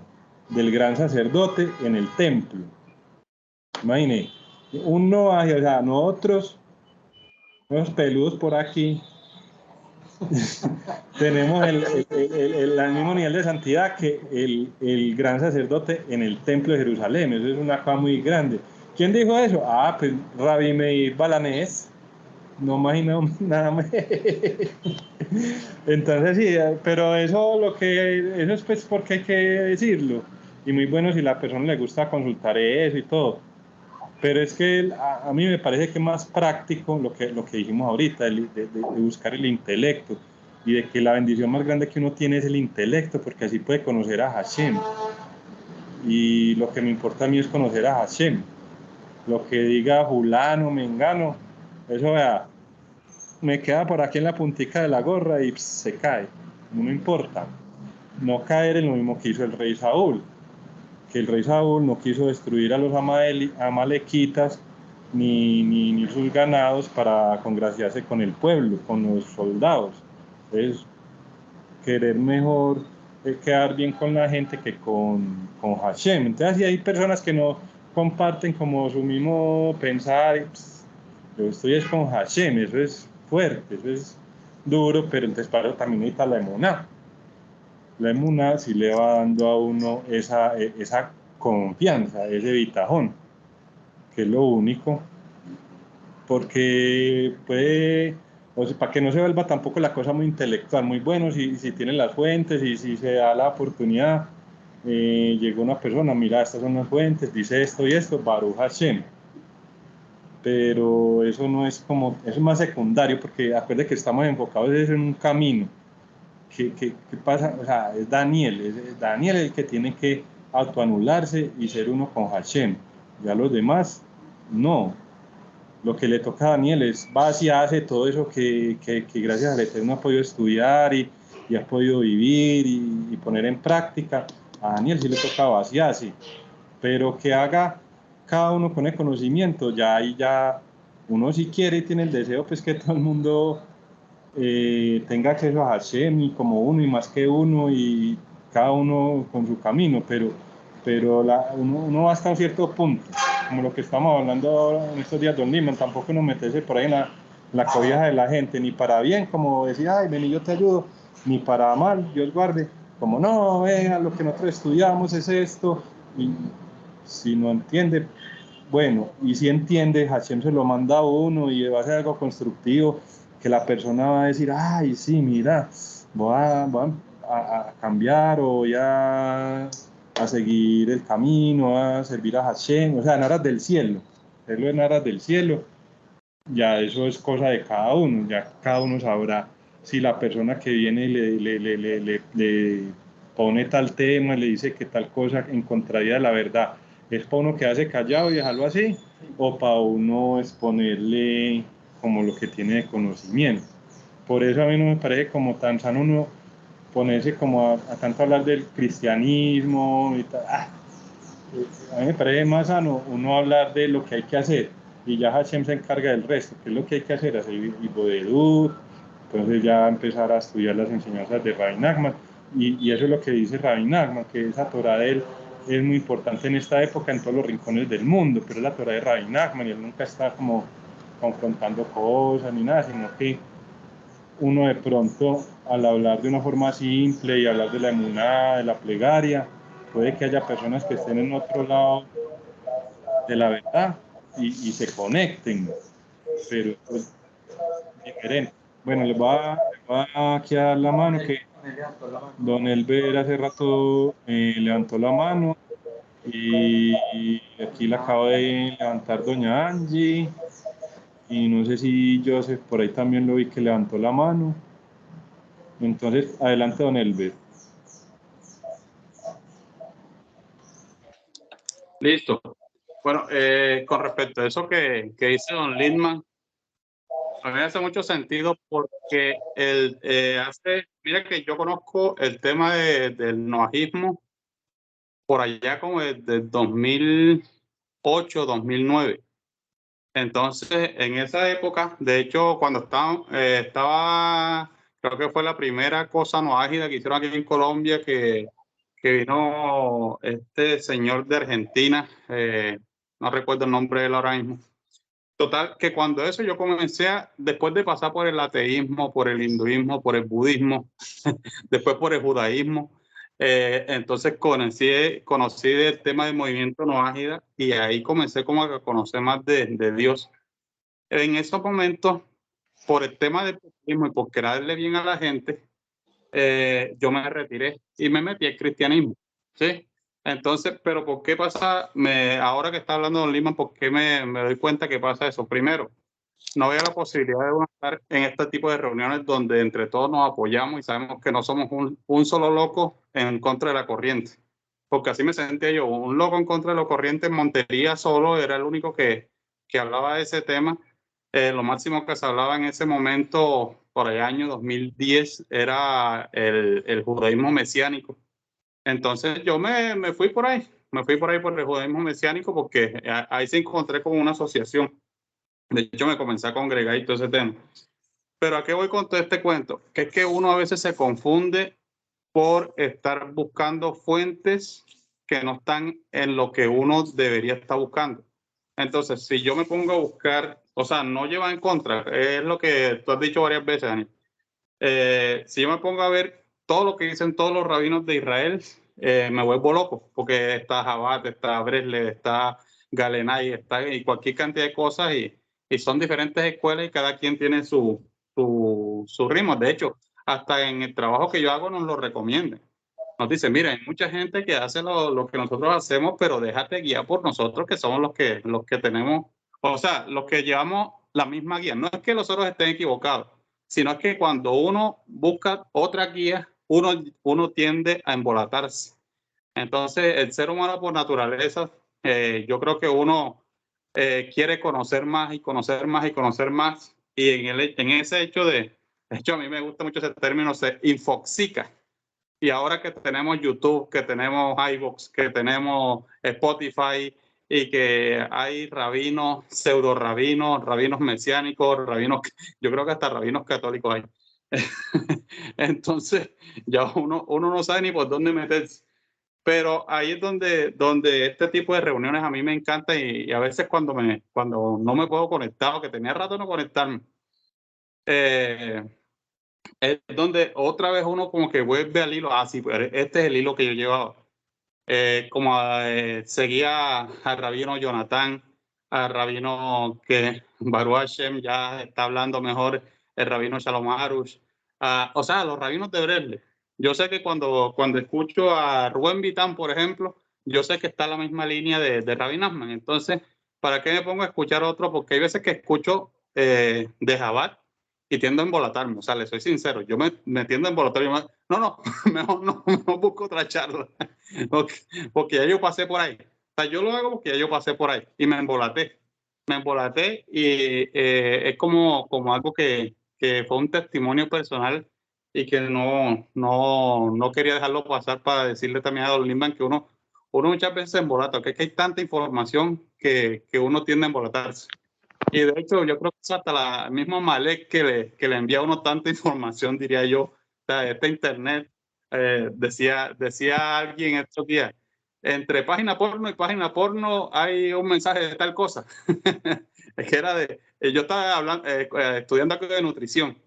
del gran sacerdote en el templo. Imagine, un noágida, o sea, nosotros, unos peludos por aquí, tenemos el mismo nivel de santidad que el gran sacerdote en el templo de Jerusalén. Eso es una cosa muy grande. ¿Quién dijo eso? Pues Rabbi Meir Balanés. No imagino nada más. Entonces sí, pero eso es pues porque hay que decirlo. Y muy bueno si la persona le gusta consultar eso y todo. Pero es que a mí me parece que es más práctico lo que dijimos ahorita, de buscar el intelecto, y de que la bendición más grande que uno tiene es el intelecto, porque así puede conocer a Hashem. Y lo que me importa a mí es conocer a Hashem. Lo que diga fulano, mengano, eso vea, me queda por aquí en la puntica de la gorra y se cae. No me importa. No caer en lo mismo que hizo el rey Saúl. Que el rey Saúl no quiso destruir a los amalequitas ni sus ganados para congraciarse con el pueblo, con los soldados. Es querer mejor quedar bien con la gente que con Hashem. Entonces, si hay personas que no comparten como su mismo pensar, yo estoy es con Hashem, eso es fuerte, eso es duro, pero entonces para eso también necesita la emuná. La emuná sí le va dando a uno esa confianza, ese bitajón, que es lo único, porque puede, o sea, para que no se vuelva tampoco la cosa muy intelectual, muy bueno, si tienen las fuentes y si se da la oportunidad, llega una persona, mira, estas son las fuentes, dice esto y esto, Baruch Hashem. Pero eso no es como, eso es más secundario, porque acuérdense que estamos enfocados en un camino. ¿Qué pasa? O sea, es Daniel el que tiene que autoanularse y ser uno con Hashem. Ya los demás, no. Lo que le toca a Daniel es vaciarse todo eso que gracias al Eterno ha podido estudiar y ha podido vivir y poner en práctica. A Daniel sí le toca vaciarse, pero que haga cada uno con el conocimiento. Ya ahí ya uno si quiere y tiene el deseo, pues que todo el mundo tenga acceso a Hashem, y como uno y más que uno, y cada uno con su camino, pero uno va hasta un cierto punto, como lo que estamos hablando ahora en estos días, don Liman, tampoco uno meterse por ahí la cobija de la gente, ni para bien, como decir, ay, ven y yo te ayudo, ni para mal, Dios guarde, como no, vea, lo que nosotros estudiamos es esto, y si no entiende, bueno, y si entiende, Hashem se lo manda a uno y va a ser algo constructivo, que la persona va a decir, ay, sí, mira, voy a cambiar o voy a seguir el camino, a servir a Hashem, o sea, en aras del cielo, hacerlo en aras del cielo. Ya eso es cosa de cada uno, ya cada uno sabrá si la persona que viene le pone tal tema, le dice que tal cosa en contraria de la verdad, es para uno quedarse callado y dejarlo así, o para uno exponerle como lo que tiene de conocimiento. Por eso a mí no me parece como tan sano uno ponerse como a tanto hablar del cristianismo y tal. A mí me parece más sano uno hablar de lo que hay que hacer y ya Hashem se encarga del resto, que es lo que hay que hacer, hacer Ibodedut, entonces ya empezar a estudiar las enseñanzas de Rabbi Nachman y eso es lo que dice Rabbi Nachman, que esa Torah de él es muy importante en esta época en todos los rincones del mundo, pero es la Torah de Rabbi Nachman y él nunca está como confrontando cosas ni nada, sino que uno de pronto al hablar de una forma simple y hablar de la emuná, de la plegaria, puede que haya personas que estén en otro lado de la verdad y se conecten, pero pues diferente. Bueno, les voy a aquí a dar la mano que don Elber hace rato levantó la mano y aquí la acabo de levantar doña Angie y no sé si Joseph por ahí también lo vi que levantó la mano. Entonces, adelante don Elber. Listo. Bueno, con respecto a eso que dice don Lindman, a mí me hace mucho sentido porque mira que yo conozco el tema del noajismo por allá como desde 2008, 2009. Entonces, en esa época, de hecho, cuando estaba, creo que fue la primera cosa noágida que hicieron aquí en Colombia, que vino este señor de Argentina, no recuerdo el nombre de él ahora mismo. Total, que cuando eso yo comencé después de pasar por el ateísmo, por el hinduismo, por el budismo, después por el judaísmo, entonces conocí el tema del movimiento noágida y ahí comencé como a conocer más de Dios. En esos momentos, por el tema del populismo y por quererle bien a la gente, yo me retiré y me metí al cristianismo, ¿sí? Entonces, pero ¿por qué pasa? Ahora que está hablando Don Lima, ¿por qué me doy cuenta que pasa eso? Primero, no había la posibilidad de uno estar en este tipo de reuniones donde entre todos nos apoyamos y sabemos que no somos un solo loco en contra de la corriente. Porque así me sentía yo, un loco en contra de la corriente en Montería solo era el único que hablaba de ese tema. Lo máximo que se hablaba en ese momento, por el año 2010, era el judaísmo mesiánico. Entonces yo me fui por ahí, por el judaísmo mesiánico porque ahí se encontré con una asociación. De hecho, me comencé a congregar y todo ese tema. Pero ¿a qué voy con todo este cuento? Que es que uno a veces se confunde por estar buscando fuentes que no están en lo que uno debería estar buscando. Entonces, si yo me pongo a buscar, o sea, no lleva en contra, es lo que tú has dicho varias veces, Dani. Si yo me pongo a ver todo lo que dicen todos los rabinos de Israel, me vuelvo loco, porque está Jabat, está Breslev, está Galenay, está y cualquier cantidad de cosas, y son diferentes escuelas y cada quien tiene su ritmo. De hecho, hasta en el trabajo que yo hago nos lo recomiendan. Nos dicen, mira, hay mucha gente que hace lo que nosotros hacemos, pero déjate guiar por nosotros, que somos los que tenemos, o sea, los que llevamos la misma guía. No es que los otros estén equivocados, sino que cuando uno busca otra guía, uno tiende a embolatarse. Entonces, el ser humano por naturaleza, yo creo que uno quiere conocer más y conocer más y conocer más. Y en ese de hecho, a mí me gusta mucho ese término, se infoxica. Y ahora que tenemos YouTube, que tenemos iVoox, que tenemos Spotify y que hay rabinos, pseudo rabinos mesiánicos, yo creo que hasta rabinos católicos hay. Entonces, ya uno no sabe ni por dónde meterse. Pero ahí es donde este tipo de reuniones a mí me encanta y a veces cuando no me puedo conectar o que tenía rato no conectarme, es donde otra vez uno como que vuelve al hilo, sí, pues este es el hilo que yo llevaba. Seguía a Rabino Jonathan, a Rabino que Baruch Hashem ya está hablando mejor, el Rabino Shalom Arush, o sea, los rabinos de Breslev. Yo sé que cuando escucho a Rubén Vitán, por ejemplo, yo sé que está en la misma línea de Rabbi Nachman. Entonces, ¿para qué me pongo a escuchar otro? Porque hay veces que escucho de Jabat y tiendo a embolatarme. O sea, le soy sincero, yo me tiendo a embolatar. No, mejor busco otra charla. Porque ya yo pasé por ahí. O sea, yo lo hago porque ya yo pasé por ahí y me embolaté. Me embolaté y es como algo que fue un testimonio personal y que no quería dejarlo pasar para decirle también a Don Lindman que uno muchas veces se embolata, que hay tanta información que uno tiende a embolatarse. Y de hecho, yo creo que es hasta la misma Malek que le envía a uno tanta información, diría yo. O sea, este internet, decía alguien estos días, entre página porno y página porno hay un mensaje de tal cosa. Es que era yo estaba hablando, estudiando algo de nutrición.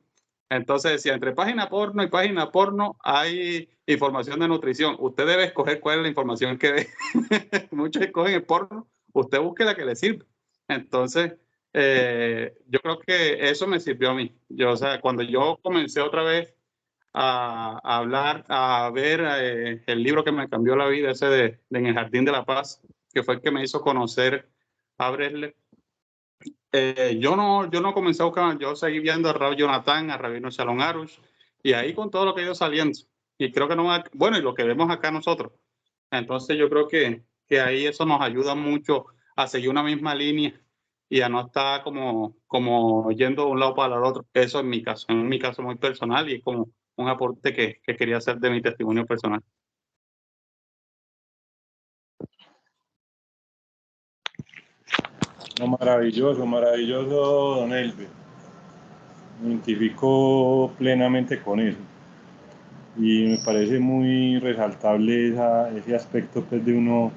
Entonces decía, entre página porno y página porno hay información de nutrición. Usted debe escoger cuál es la información que ve. Muchos escogen el porno, usted busque la que le sirve. Entonces, yo creo que eso me sirvió a mí. O sea, cuando yo comencé otra vez a hablar, a ver el libro que me cambió la vida, ese de En el Jardín de la Paz, que fue el que me hizo conocer a Breslev. Yo no comencé a buscar, yo seguí viendo a Rabbi Jonathan, a Rabino Shalom Arush, y ahí con todo lo que ha ido saliendo. Y creo que bueno, y lo que vemos acá nosotros. Entonces yo creo que ahí eso nos ayuda mucho a seguir una misma línea y a no estar como yendo de un lado para el otro. Eso en mi caso muy personal y como un aporte que quería hacer de mi testimonio personal. No, maravilloso, don Elber. Me identifico plenamente con eso. Y me parece muy resaltable ese aspecto pues, de uno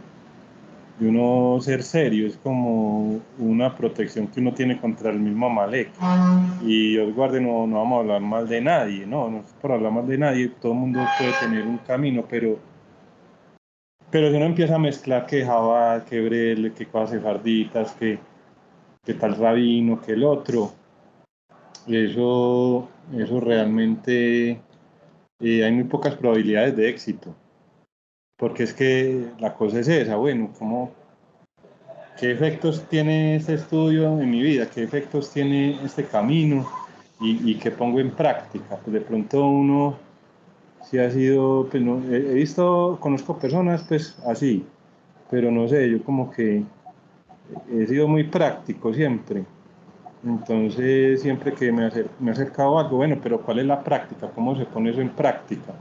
ser serio. Es como una protección que uno tiene contra el mismo Amalek. Y Dios guarde, no vamos a hablar mal de nadie, no es por hablar mal de nadie, todo el mundo puede tener un camino, pero si uno empieza a mezclar que Jabal, que Brel, que cosas sefarditas, que tal rabino, que el otro, eso realmente hay muy pocas probabilidades de éxito, porque es que la cosa es esa, bueno, ¿qué efectos tiene este estudio en mi vida? ¿Qué efectos tiene este camino? ¿Y qué pongo en práctica? Pues de pronto uno, si ha sido, pues no, he visto, conozco personas pues así, pero no sé, yo como que he sido muy práctico siempre. Entonces, siempre que me he acercado a algo, bueno, pero ¿cuál es la práctica? ¿Cómo se pone eso en práctica?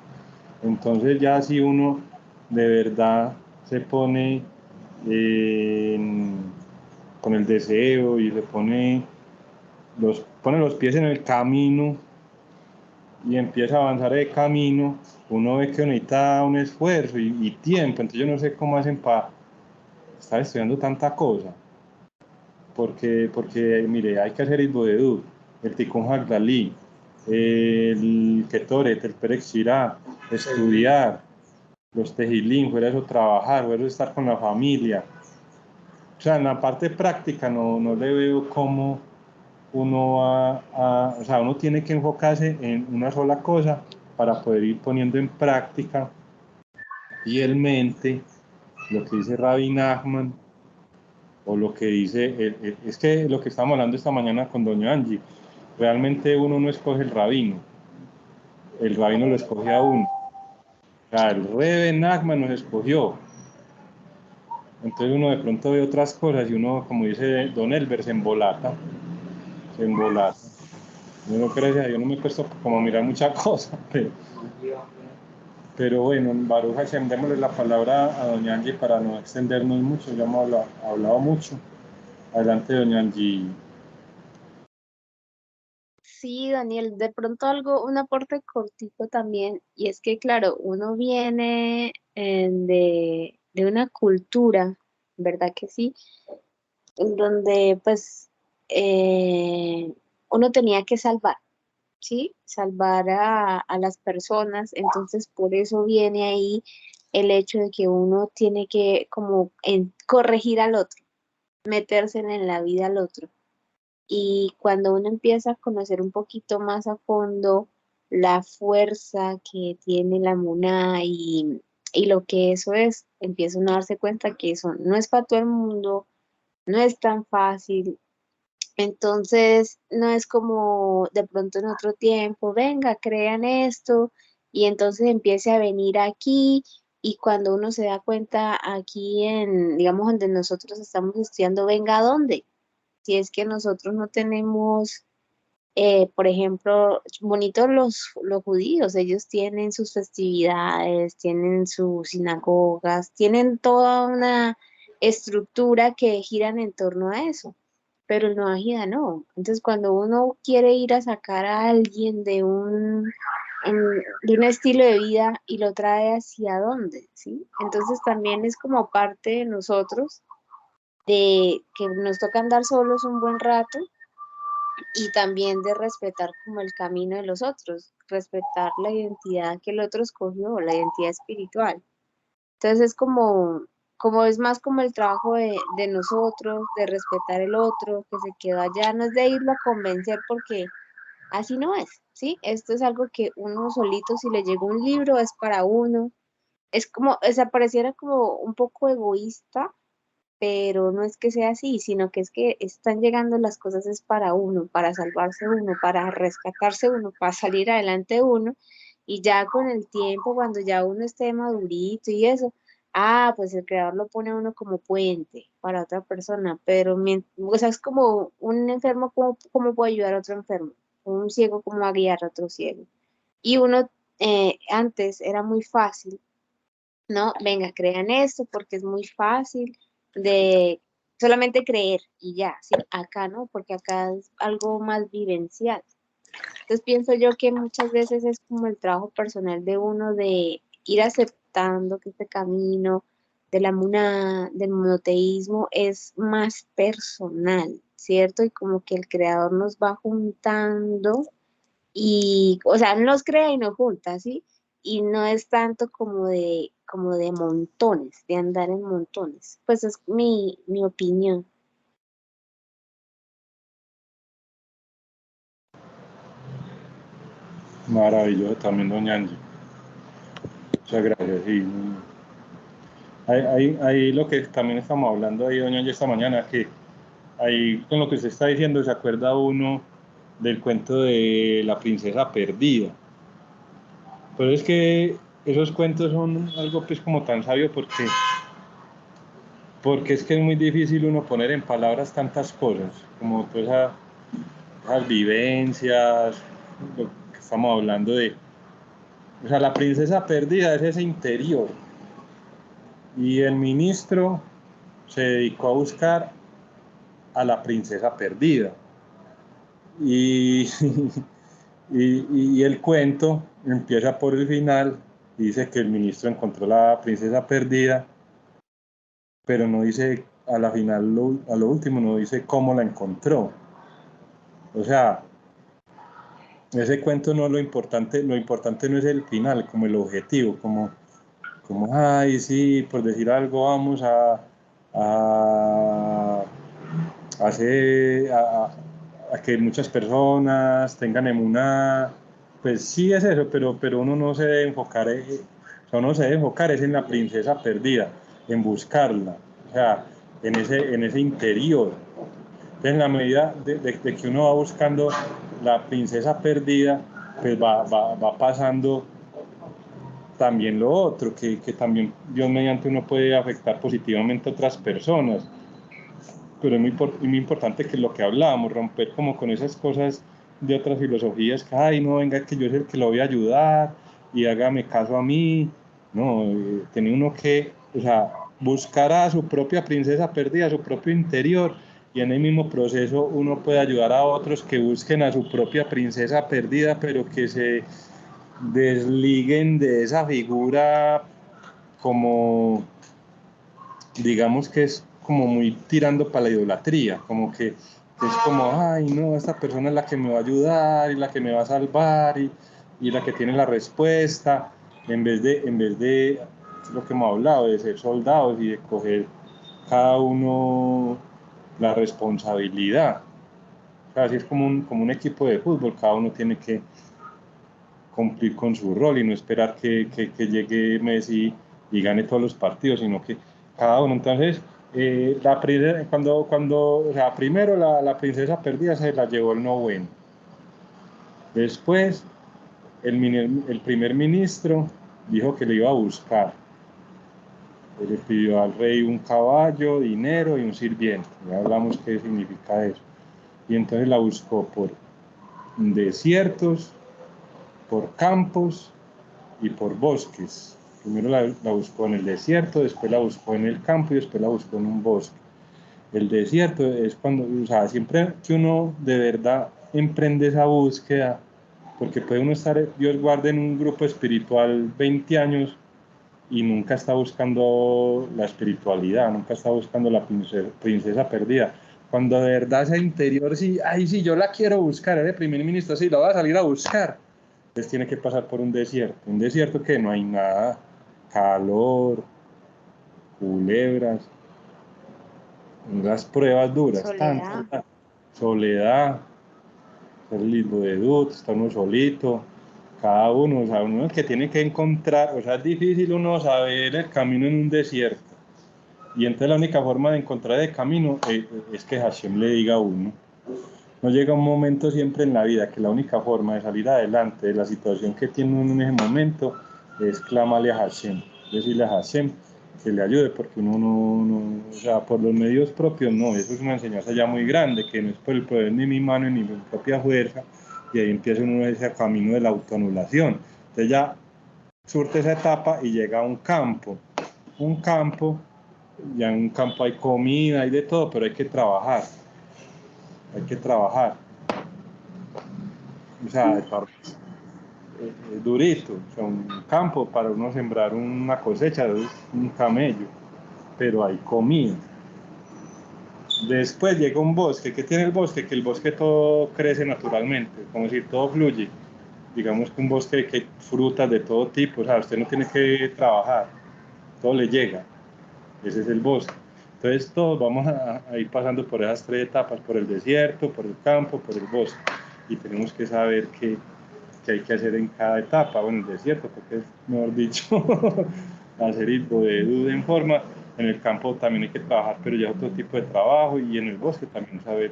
Entonces, ya si uno de verdad se pone con el deseo y pone los pies en el camino y empieza a avanzar el camino, uno ve que necesita un esfuerzo y tiempo. Entonces, yo no sé cómo hacen para estar estudiando tanta cosa. Porque mire, hay que hacer el Bodedú, el Tikkun Hagdalí, el Ketoret, el Perek Shirah, estudiar, los Tejilín, fuera eso trabajar, fuera eso estar con la familia. O sea, en la parte práctica no le veo cómo uno o sea, uno tiene que enfocarse en una sola cosa para poder ir poniendo en práctica fielmente lo que dice Rabbi Nachman, o lo que dice, es que lo que estábamos hablando esta mañana con doña Angie, realmente uno no escoge el rabino lo escoge a uno. O sea, el Rebe Nachman nos escogió. Entonces uno de pronto ve otras cosas y uno, como dice don Elber, se embolata. Yo no creo que yo no me he puesto como a mirar muchas cosas, pero bueno, Baruch Hashem, démosle la palabra a doña Angie para no extendernos mucho, ya hemos hablado mucho. Adelante, doña Angie. Sí, Daniel, de pronto un aporte cortito también, y es que, claro, uno viene de una cultura, ¿verdad que sí? En donde, pues, uno tenía que salvar, ¿sí? Salvar a las personas. Entonces, por eso viene ahí el hecho de que uno tiene que como corregir al otro, meterse en la vida al otro. Y cuando uno empieza a conocer un poquito más a fondo la fuerza que tiene la mona y lo que eso es, empieza uno a darse cuenta que eso no es para todo el mundo, no es tan fácil. Entonces, no es como de pronto en otro tiempo, venga, crean esto, y entonces empiece a venir aquí, y cuando uno se da cuenta aquí en, digamos, donde nosotros estamos estudiando, venga, ¿a dónde? Si es que nosotros no tenemos, por ejemplo, bonitos los judíos, ellos tienen sus festividades, tienen sus sinagogas, tienen toda una estructura que giran en torno a eso, pero el Noahida no. Entonces, cuando uno quiere ir a sacar a alguien de un estilo de vida y lo trae hacia dónde, ¿sí? Entonces también es como parte de nosotros de que nos toca andar solos un buen rato y también de respetar como el camino de los otros, respetar la identidad que el otro escogió, la identidad espiritual. Entonces es como es más como el trabajo de nosotros, de respetar el otro, que se quedó allá, no es de irlo a convencer porque así no es, ¿sí? Esto es algo que uno solito, si le llegó un libro, es para uno. Es como, o sea, pareciera como un poco egoísta, pero no es que sea así, sino que es que están llegando las cosas es para uno, para salvarse uno, para rescatarse uno, para salir adelante uno, y ya con el tiempo, cuando ya uno esté madurito y eso, pues el creador lo pone a uno como puente para otra persona, pero, o sea, es como un enfermo, ¿cómo puede ayudar a otro enfermo? Un ciego, ¿cómo va a guiar a otro ciego? Y uno, antes era muy fácil, ¿no? Venga, crean esto porque es muy fácil de solamente creer y ya, ¿sí? Acá no, porque acá es algo más vivencial. Entonces pienso yo que muchas veces es como el trabajo personal de uno de ir aceptando que este camino de la del monoteísmo es más personal, ¿cierto? Y como que el creador nos va juntando y, o sea, nos crea y nos junta, ¿sí? Y no es tanto como de montones, de andar en montones. Pues es mi opinión. Maravilloso también, doña Angie. Muchas gracias. Y ahí lo que también estamos hablando ahí, doña Angie, esta mañana, que ahí con lo que usted está diciendo, se acuerda uno del cuento de la princesa perdida. Pero es que esos cuentos son algo pues como tan sabio porque es que es muy difícil uno poner en palabras tantas cosas, como todas esas vivencias, lo que estamos hablando de. O sea, la princesa perdida es ese interior. Y el ministro se dedicó a buscar a la princesa perdida. Y, y el cuento empieza por el final, dice que el ministro encontró la princesa perdida, pero no dice a la final, a lo último, no dice cómo la encontró. O sea, ese cuento no es lo importante no es el final, como el objetivo, como ay, sí, por decir algo, vamos a hacer a que muchas personas tengan emuná, pues sí es eso, pero uno no se debe enfocar, o sea, uno se debe enfocar es en la princesa perdida, en buscarla, o sea, en ese interior. Entonces, en la medida de que uno va buscando la princesa perdida, pues va pasando también lo otro, que también Dios mediante uno puede afectar positivamente a otras personas. Pero es muy importante que lo que hablábamos, romper como con esas cosas de otras filosofías, que, ay, no, venga, que yo es el que lo voy a ayudar y hágame caso a mí. No, tiene uno que, o sea, buscar a su propia princesa perdida, a su propio interior, y en el mismo proceso uno puede ayudar a otros que busquen a su propia princesa perdida, pero que se desliguen de esa figura como, digamos que es como muy tirando para la idolatría, como que Es como, ay, no, esta persona es la que me va a ayudar y la que me va a salvar y la que tiene la respuesta, en vez de lo que hemos hablado, de ser soldados y de coger cada uno la responsabilidad. O sea, así es como un equipo de fútbol, cada uno tiene que cumplir con su rol y no esperar que llegue Messi y gane todos los partidos, sino que cada uno. Entonces, la princesa, o sea, primero la princesa perdida se la llevó el noveno. Después, el primer ministro dijo que le iba a buscar. Le pidió al rey un caballo, dinero y un sirviente. Ya hablamos qué significa eso. Y entonces la buscó por desiertos, por campos y por bosques. Primero la buscó en el desierto, después la buscó en el campo y después la buscó en un bosque. El desierto es cuando, o sea, siempre que uno de verdad emprende esa búsqueda, porque puede uno estar, Dios guarde, en un grupo espiritual 20 años y nunca está buscando la espiritualidad, nunca está buscando la princesa perdida. Cuando de verdad ese interior, sí, ay, sí, yo la quiero buscar, el primer ministro, sí, la voy a salir a buscar. Entonces tiene que pasar por un desierto que no hay nada, calor, culebras, unas pruebas duras, Soledad. soledad, el libro de Dud, está uno solito, cada uno, o sea, uno que tiene que encontrar, o sea, es difícil uno saber el camino en un desierto. Y entonces la única forma de encontrar el camino es que Hashem le diga a uno. No llega un momento siempre en la vida que la única forma de salir adelante de la situación que tiene uno en ese momento es clamarle a Hashem, decirle a Hashem que le ayude, porque uno no, o sea, por los medios propios no, eso es una enseñanza ya muy grande, que no es por el poder ni mi mano ni mi propia fuerza, y ahí empieza uno ese camino de la autoanulación. Entonces ya surte esa etapa y llega a un campo, ya en un campo hay comida, hay de todo, pero hay que trabajar. O sea, durito, o sea, un campo para uno sembrar una cosecha, es un camello, pero hay comida. Después llega un bosque. ¿Qué tiene el bosque? Que el bosque todo crece naturalmente, como decir, todo fluye. Digamos que un bosque que hay frutas de todo tipo, o sea, usted no tiene que trabajar, todo le llega. Ese es el bosque. Entonces todos vamos a ir pasando por esas tres etapas, por el desierto, por el campo, por el bosque. Y tenemos que saber qué hay que hacer en cada etapa. Bueno, el desierto, porque es, mejor dicho, hacer hilo de duda en forma. En el campo también hay que trabajar, pero ya otro tipo de trabajo. Y en el bosque también saber.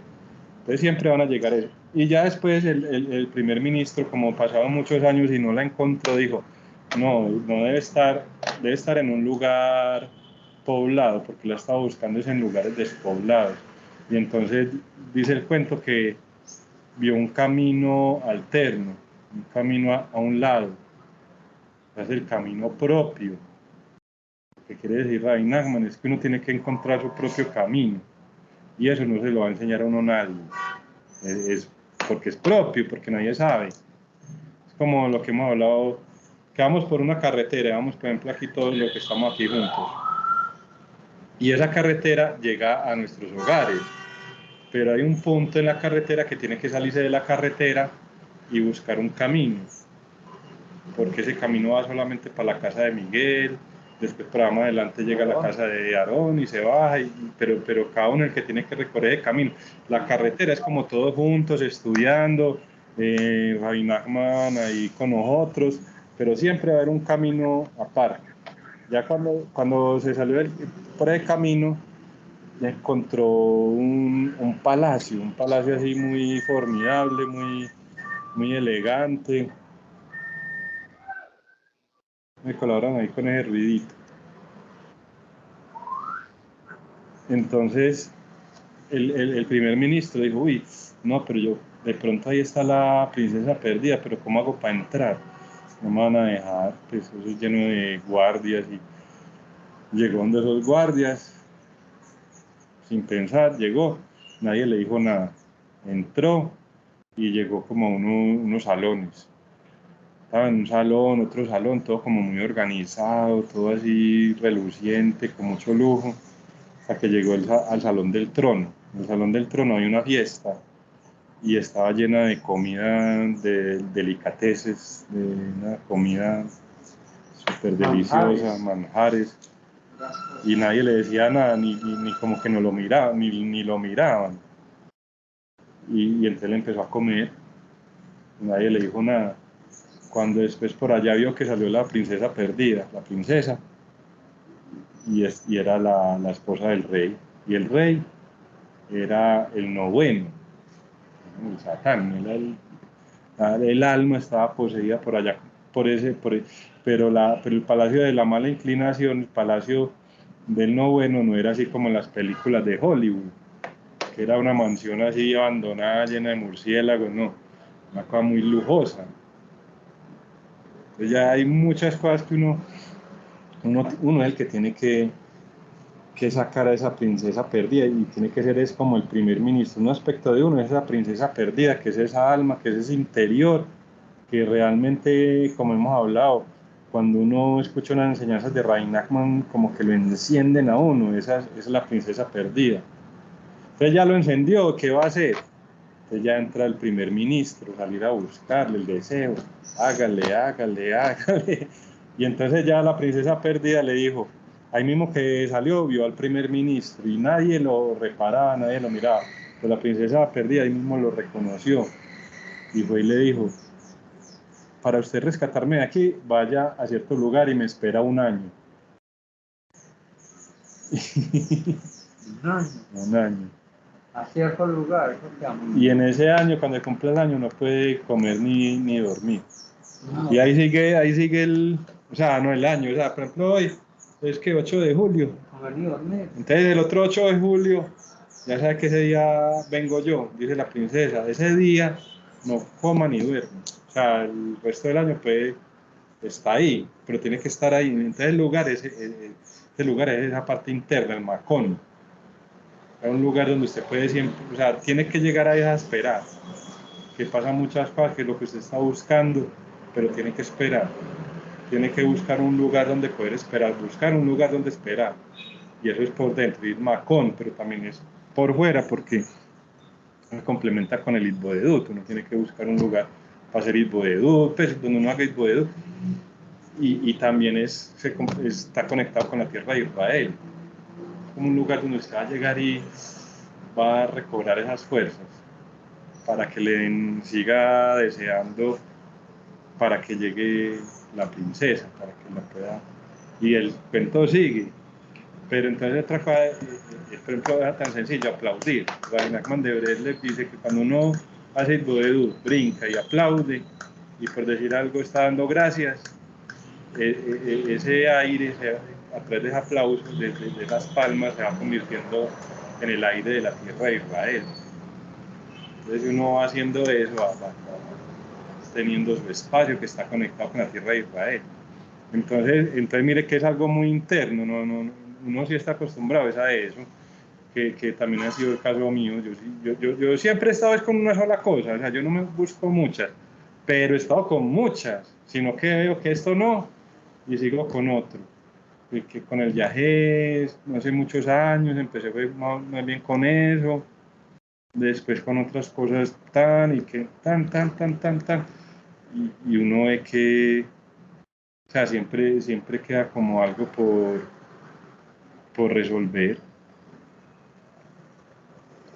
Entonces siempre van a llegar eso. Y ya después el primer ministro, como pasaron muchos años y no la encontró, dijo, no debe estar en un lugar poblado, porque la estaba buscando es en lugares despoblados. Y entonces dice el cuento que vio un camino alterno, un camino a un lado, es el camino propio. Lo que quiere decir Rabbi Nachman es que uno tiene que encontrar su propio camino, y eso no se lo va a enseñar a uno nadie, es porque es propio, porque nadie sabe. Es como lo que hemos hablado, que vamos por una carretera, vamos por ejemplo aquí todos los que estamos aquí juntos, y esa carretera llega a nuestros hogares, pero hay un punto en la carretera que tiene que salirse de la carretera y buscar un camino, porque ese camino va solamente para la casa de Miguel, después para más adelante llega a la casa de Aarón y se baja, pero cada uno es el que tiene que recorrer el camino. La carretera es como todos juntos, estudiando, Rabbi Nachman ahí con nosotros, pero siempre va a haber un camino aparte. Ya cuando se salió por el camino, encontró un palacio así muy formidable, muy elegante. Me colaboran ahí con ese ruidito. Entonces, el primer ministro dijo, uy, no, pero yo, de pronto ahí está la princesa perdida, pero ¿cómo hago para entrar? No me van a dejar, pues eso es lleno de guardias, y llegó donde esos guardias, sin pensar, llegó, nadie le dijo nada, entró y llegó como a unos salones. Estaba en un salón, otro salón, todo como muy organizado, todo así reluciente, con mucho lujo, hasta que llegó al salón del trono. En el Salón del Trono había una fiesta y estaba llena de comida, de delicateces, de una comida súper deliciosa, manjares, y nadie le decía nada, ni como que no lo miraban, ni lo miraban. Y entonces él empezó a comer, nadie le dijo nada. Cuando después por allá vio que salió la princesa perdida, la princesa, y era la esposa del rey, y el rey era el noveno, el Satán, el alma estaba poseída por allá, pero el palacio de la mala inclinación, el palacio del noveno, no era así como en las películas de Hollywood, que era una mansión así abandonada, llena de murciélagos, no, una cosa muy lujosa. Entonces ya hay muchas cosas que uno es el que tiene que sacar a esa princesa perdida, y tiene que ser es como el primer ministro. Un aspecto de uno es esa princesa perdida, que es esa alma, que es ese interior, que realmente, como hemos hablado, cuando uno escucha unas enseñanzas de Ray Nachman, como que lo encienden a uno. Esa es la princesa perdida. Entonces ya lo encendió, ¿qué va a hacer? Entonces ya entra el primer ministro, salir a buscarle el deseo, hágale. Y entonces ya la princesa perdida le dijo, ahí mismo que salió, vio al primer ministro y nadie lo reparaba, nadie lo miraba. Pero la princesa perdida ahí mismo lo reconoció y fue y le dijo, para usted rescatarme de aquí, vaya a cierto lugar y me espera un año. Un año. A cierto lugar, eso te amo. Y en ese año, cuando cumple el año, no puede comer ni dormir. Y ahí sigue o sea, no el año, o sea, por ejemplo, hoy es que 8 de julio. Comer ni dormir. Entonces el otro 8 de julio, ya sabe que ese día vengo yo, dice la princesa, ese día no coma ni duerma. O sea, el resto del año está ahí, pero tiene que estar ahí. Entonces el lugar ese lugar es esa parte interna, el macón. Es un lugar donde usted puede siempre, o sea, tiene que llegar ahí a esperar, que pasa muchas cosas, que es lo que usted está buscando, pero tiene que esperar. Tiene que buscar un lugar donde poder esperar, buscar un lugar donde esperar. Y eso es por dentro, ir macón, pero también es por fuera, porque se complementa con el Itboedut. Uno tiene que buscar un lugar para hacer Itboedut, pues, donde uno haga Itboedut. Y también está conectado con la tierra de Israel. Como un lugar donde usted va a llegar y va a recobrar esas fuerzas para que le siga deseando, para que llegue la princesa, para que la pueda. Y el cuento sigue. Pero entonces otra cosa, por ejemplo, es tan sencillo, aplaudir. Rabbi Nachman de Breslev dice que cuando uno hace el bodedú, brinca y aplaude, y por decir algo está dando gracias, ese aire, a través de ese aplauso, de esas palmas, se va convirtiendo en el aire de la tierra de Israel. Entonces uno va haciendo eso, va teniendo su espacio que está conectado con la tierra de Israel. Entonces mire que es algo muy interno, uno sí está acostumbrado a eso, que también ha sido el caso mío. Yo siempre he estado con una sola cosa, o sea, yo no me busco muchas, pero he estado con muchas, sino que veo que esto no, y sigo con otro. Que con el viaje, no hace muchos años, empecé más bien con eso, después con otras cosas y que tan, y uno ve que, o sea, siempre queda como algo por resolver.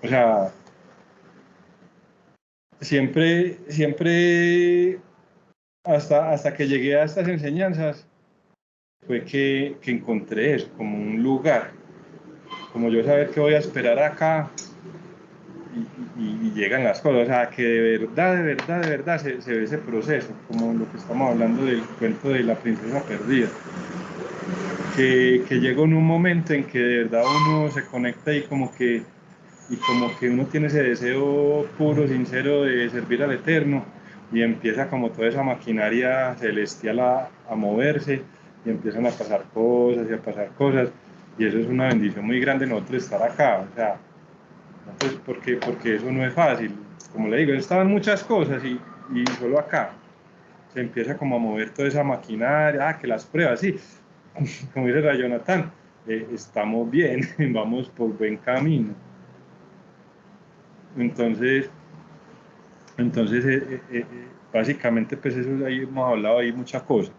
O sea, siempre hasta que llegué a estas enseñanzas, fue que encontré eso, como un lugar, como yo saber que voy a esperar acá y llegan las cosas, o sea, que de verdad se ve ese proceso, como lo que estamos hablando del cuento de la princesa perdida. Que llega en un momento en que de verdad uno se conecta y como que uno tiene ese deseo puro, sincero de servir al Eterno, y empieza como toda esa maquinaria celestial a moverse, y empiezan a pasar cosas, y eso es una bendición muy grande nosotros estar acá, o sea, pues porque eso no es fácil, como le digo, estaban muchas cosas y solo acá se empieza como a mover toda esa maquinaria, que las pruebas, sí, como dice Jonathan, estamos bien, vamos por buen camino. Entonces, básicamente, pues eso ahí hemos hablado ahí muchas cosas,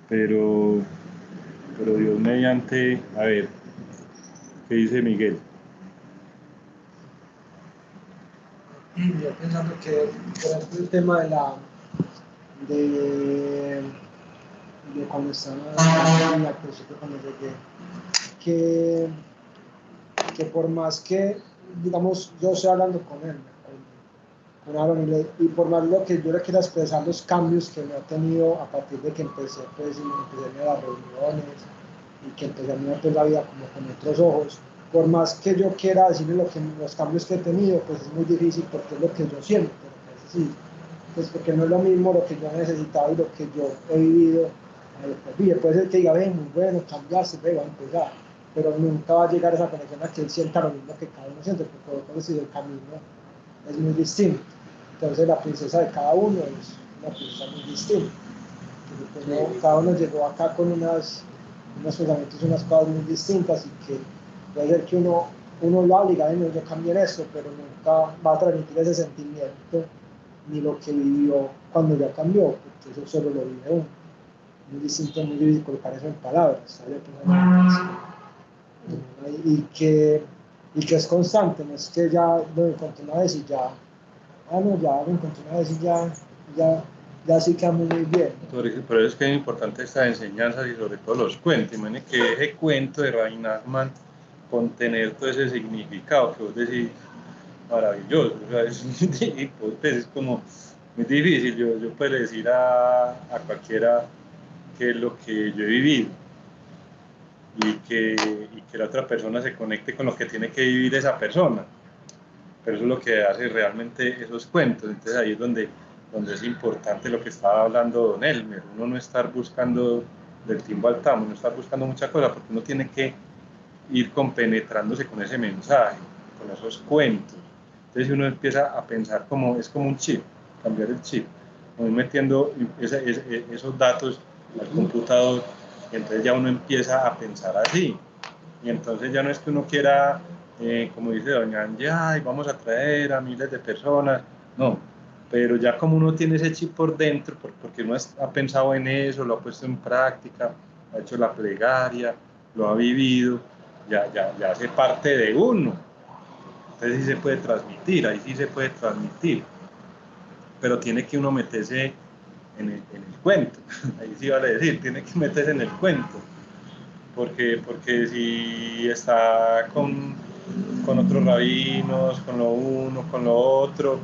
pero Dios mediante, a ver, ¿qué dice Miguel? Yo pensando que, por ejemplo, el tema de cuando estaba al principio, cuando llegué, que por más que, digamos, yo estoy hablando con él, con Aaron, y por más lo que yo le quiera expresar los cambios que me ha tenido a partir de que empecé, pues, y empecé a ir a las reuniones y que empecé a mirar pues, la vida como con otros ojos, por más que yo quiera decirle los cambios que he tenido, pues es muy difícil porque es lo que yo siento, sí, pues porque no es lo mismo lo que yo he necesitado y lo que yo he vivido. Puede ser que diga, ven, muy bueno, cambiaste, ve, va a empezar, pero nunca va a llegar esa conexión a que él sienta lo mismo que cada uno siente, porque por decir, el camino es muy distinto. Entonces la princesa de cada uno es una princesa muy distinta. Entonces, cada uno llegó acá con unos pensamientos, unas cosas muy distintas y que puede ser que uno lo obliga, no, yo cambié esto, pero nunca va a transmitir ese sentimiento ni lo que vivió cuando ya cambió, porque eso solo lo vive uno. Muy distinto, muy difícil colocar eso en palabras. Y que es constante, no es que ya lo encontré una vez y ya, no, ya lo encontré una vez y ya sí quedamos muy bien. Por eso es que es importante estas enseñanzas y sobre todo los cuentos. Imagínate que ese cuento de Rabbi Nachman contener todo ese significado que vos decís maravilloso, o sea, es como muy difícil. Yo puedo decir a cualquiera qué es lo que yo he vivido y que la otra persona se conecte con lo que tiene que vivir esa persona. Pero eso es lo que hace realmente esos cuentos. Entonces ahí es donde es importante lo que estaba hablando don Elmer. Uno no estar buscando del timbo al tamo, no estar buscando muchas cosas, porque uno tiene que ir compenetrándose con ese mensaje, con esos cuentos. Entonces uno empieza a pensar es como un chip, cambiar el chip, como ir metiendo esos datos al computador, y entonces ya uno empieza a pensar así. Y entonces ya no es que uno quiera, como dice doña Angie, ay, vamos a traer a miles de personas, no, pero ya como uno tiene ese chip por dentro, porque uno ha pensado en eso, lo ha puesto en práctica, ha hecho la plegaria, lo ha vivido, ya hace parte de uno. Entonces sí se puede transmitir, ahí sí se puede transmitir, pero tiene que uno meterse en el cuento, ahí sí vale decir, tiene que meterse en el cuento. Porque si está con otros rabinos, con lo uno, con lo otro,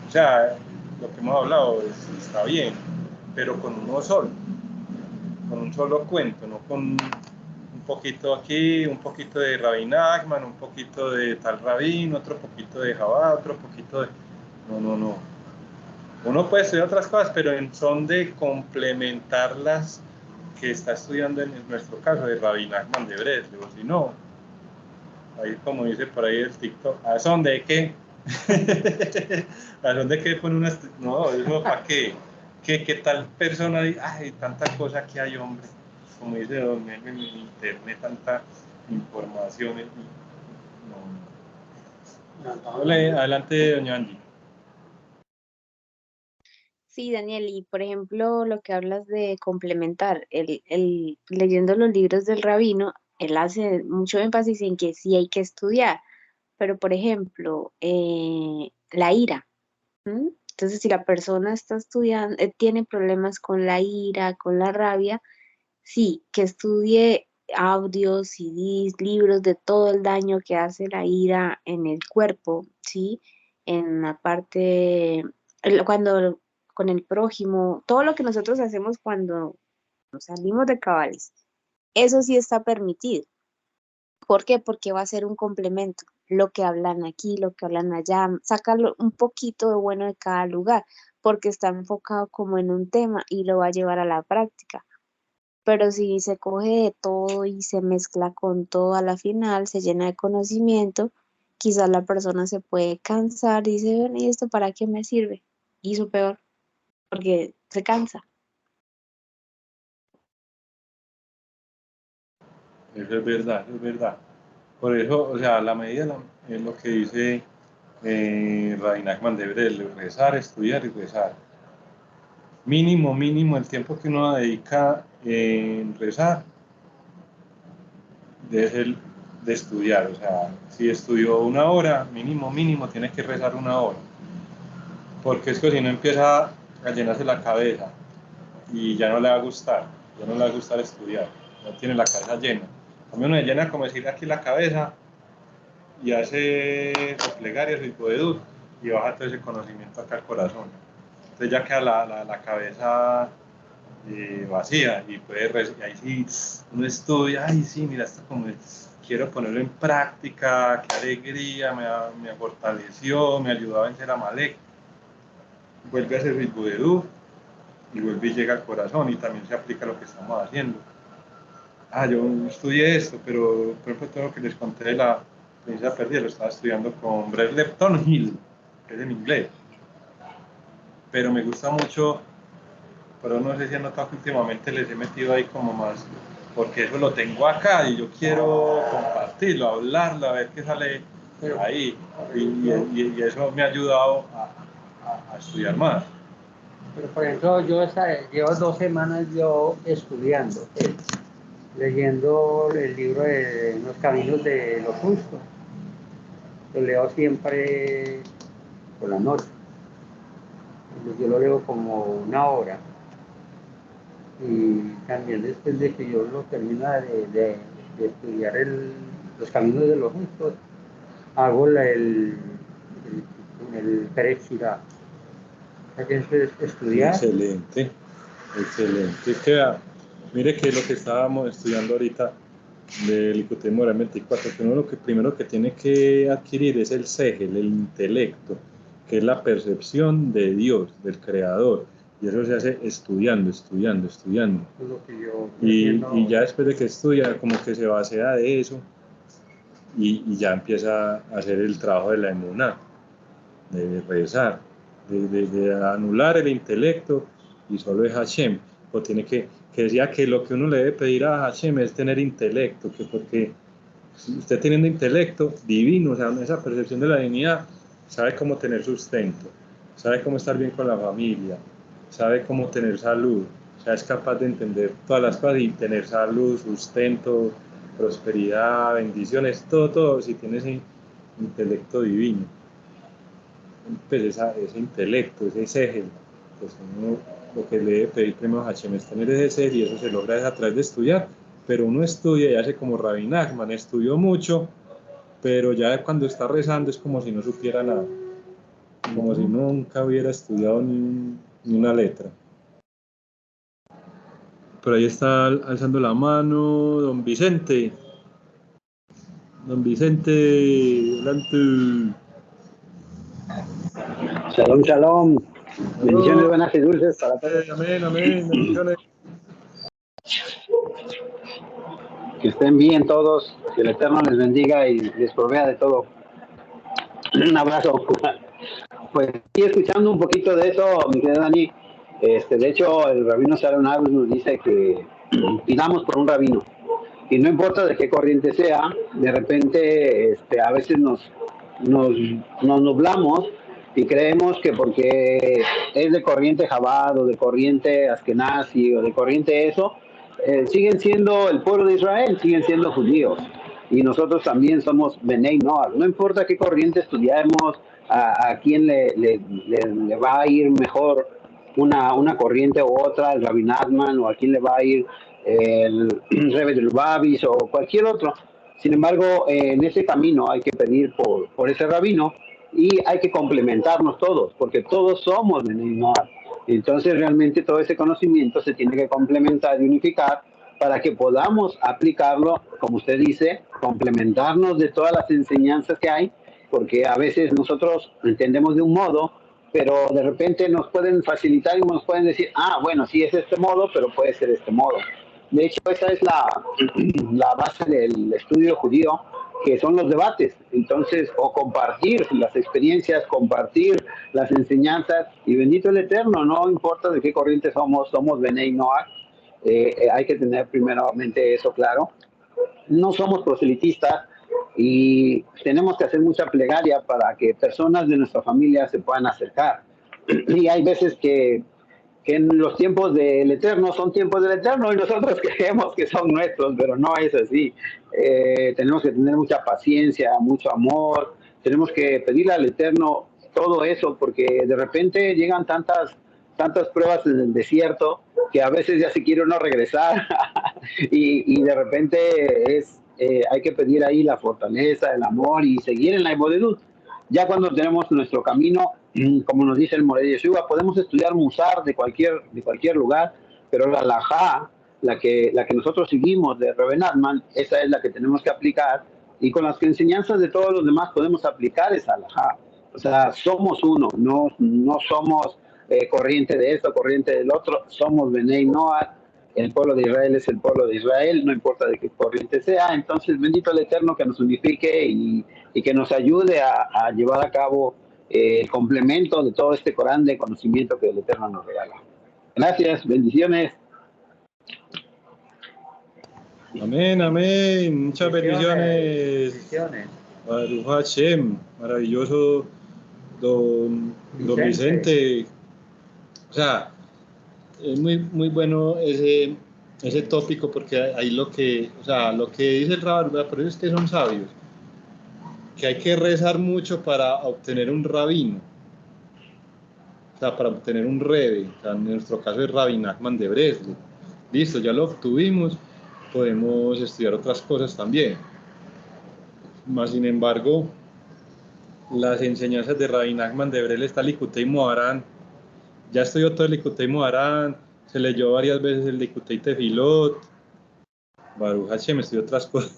o sea, lo que hemos hablado está bien, pero con uno solo, con un solo cuento, no con un poquito aquí, un poquito de Rabbi Nachman, un poquito de tal rabino, otro poquito de Jabá, otro poquito de... No. Uno puede estudiar otras cosas, pero son de complementar las que está estudiando en nuestro caso de Rabbi Nachman de Breslev, o si no, ahí como dice por ahí el TikTok, ¿a son de qué? ¿A son de qué pone unas? No, eso para qué, ¿qué tal persona? Ay, tanta cosa que hay, hombre, como dice don Meme en internet, tanta información, no. Adelante, doña Angie. Sí, Daniel, y por ejemplo, lo que hablas de complementar, leyendo los libros del rabino, él hace mucho énfasis en que sí hay que estudiar, pero por ejemplo, la ira. ¿M? Entonces, si la persona está estudiando, tiene problemas con la ira, con la rabia, sí, que estudie audios, CDs, libros de todo el daño que hace la ira en el cuerpo, ¿sí? En la parte, cuando con el prójimo, todo lo que nosotros hacemos cuando nos salimos de cabales, eso sí está permitido. ¿Por qué? Porque va a ser un complemento. Lo que hablan aquí, lo que hablan allá, sácalo un poquito de bueno de cada lugar, porque está enfocado como en un tema y lo va a llevar a la práctica. Pero si se coge de todo y se mezcla con todo a la final, se llena de conocimiento, quizás la persona se puede cansar y dice, bueno, ¿y esto para qué me sirve? Y eso peor, porque se cansa. Eso es verdad, eso es verdad. Por eso, o sea, la medida es lo que dice Rabbi Nachman de Brel, rezar, estudiar y rezar. Mínimo el tiempo que uno dedica en rezar debe ser de estudiar. O sea, si estudió 1 hora, mínimo tiene que rezar 1 hora. Porque es que si no empieza a llenarse la cabeza y ya no le va a gustar, estudiar, no tiene la cabeza llena. A mí uno le llena, como decir, aquí la cabeza y hace plegarias y poedud y baja todo ese conocimiento acá al corazón. Entonces ya queda la cabeza vacía y y ahí sí uno estudia, ay sí, mira, esto como quiero ponerlo en práctica, qué alegría, me fortaleció, me ayudó a vencer a Malek. Vuelve a hacer el poedud y vuelve y llega al corazón y también se aplica lo que estamos haciendo. Yo estudié esto, pero por ejemplo todo lo que les conté de la princesa perdida lo estaba estudiando con Brett Lepton Hill, que es en inglés. Pero me gusta mucho, pero no sé si han notado que últimamente les he metido ahí como más, porque eso lo tengo acá y yo quiero compartirlo, hablarlo, a ver qué sale ahí. Y eso me ha ayudado a estudiar más. Pero por ejemplo, yo llevo 2 semanas yo estudiando, leyendo el libro de Los Caminos de los Justos. Lo leo siempre por la noche. Yo lo leo como 1 hora. Y también después de que yo lo termino de estudiar Los Caminos de los Justos, hago el Perek Shirah. Que es estudiar. Excelente. Es que, mire que lo que estábamos estudiando ahorita del Likutei Moharan 24, que uno lo que primero que tiene que adquirir es el sehel, el intelecto, que es la percepción de Dios, del Creador, y eso se hace estudiando. Y ya después de que estudia, como que se basea de eso y ya empieza a hacer el trabajo de la emuná, de rezar, de anular el intelecto y solo es Hashem. O tiene que decía que lo que uno le debe pedir a Hashem es tener intelecto, que porque usted teniendo intelecto divino, o sea, esa percepción de la divinidad, sabe cómo tener sustento, sabe cómo estar bien con la familia, sabe cómo tener salud, o sea, es capaz de entender todas las cosas y tener salud, sustento, prosperidad, bendiciones, todo, si tiene ese intelecto divino. Pues ese intelecto, ese sehel, pues uno lo que le debe pedir primero a Hashem es tener ese sehel y eso se logra a través de estudiar, pero uno estudia y hace como Rabbi Nachman, estudió mucho, pero ya cuando está rezando es como si no supiera nada, como si nunca hubiera estudiado ni una letra. Por ahí está alzando la mano don Vicente. Don Vicente, adelante. Shalom. Bendiciones buenas y dulces para todos. Amén. Bendiciones. Que estén bien todos, que el Eterno les bendiga y les provea de todo. Un abrazo. Pues sí, escuchando un poquito de eso, mi querido Dani, de hecho el rabino Sharon Arush nos dice que pidamos por un rabino. Y no importa de qué corriente sea, de repente a veces nos nublamos y creemos que porque es de corriente Chabad o de corriente Askenazi o de corriente eso, siguen siendo el pueblo de Israel, siguen siendo judíos. Y nosotros también somos Benei Noach. No importa qué corriente estudiamos, a quién le va a ir mejor una corriente u otra, el Rabbi Nachman, o a quién le va a ir el Rebbe de Lubavitch o cualquier otro. Sin embargo, en ese camino hay que pedir por ese rabino y hay que complementarnos todos, porque todos somos Benei Noach. Entonces, realmente todo ese conocimiento se tiene que complementar y unificar para que podamos aplicarlo, como usted dice, complementarnos de todas las enseñanzas que hay, porque a veces nosotros entendemos de un modo, pero de repente nos pueden facilitar y nos pueden decir, bueno, sí es este modo, pero puede ser este modo. De hecho, esa es la base del estudio judío, que son los debates. Entonces, o compartir las experiencias, compartir las enseñanzas, y bendito el Eterno, no importa de qué corriente somos Benei Noach. Hay que tener primeramente eso claro. No somos proselitistas, y tenemos que hacer mucha plegaria para que personas de nuestra familia se puedan acercar. Y hay veces que en los tiempos del Eterno son tiempos del Eterno y nosotros creemos que son nuestros, pero no es así. Tenemos que tener mucha paciencia, mucho amor, tenemos que pedirle al Eterno todo eso, porque de repente llegan tantas pruebas en el desierto que a veces ya se quiere uno regresar y de repente hay que pedir ahí la fortaleza, el amor y seguir en la Ibodedut. Ya cuando tenemos nuestro camino, como nos dice el Moré Yeshua, podemos estudiar Musar de cualquier lugar, pero la halajá, la que nosotros seguimos de Reben Nachman, esa es la que tenemos que aplicar, y con las enseñanzas de todos los demás podemos aplicar esa halajá. O sea, somos uno, no somos corriente de esto, corriente del otro, somos Benei Noah. El pueblo de Israel es el pueblo de Israel, no importa de qué corriente sea. Entonces, bendito el Eterno que nos unifique y que nos ayude a llevar a cabo el complemento de todo este Corán de conocimiento que el Eterno nos regala. Gracias, bendiciones. Amén, amén. Muchas bendiciones. Bendiciones. Baruch Hashem, maravilloso don Vicente. O sea, es muy bueno ese tópico, porque ahí lo que dice el Rabbi, por eso es que son sabios, que hay que rezar mucho para obtener un rabino, o sea, para obtener un rebe. O sea, en nuestro caso es Rabbi Nachman de Breslov. Listo, ya lo obtuvimos, podemos estudiar otras cosas también. Más sin embargo, las enseñanzas de Rabbi Nachman de Breslov, está Likutei Moharan. Ya estudió todo el Likutei Moharan, se leyó varias veces el Likutei Tefilot, Baruch Hashem, estudió otras cosas.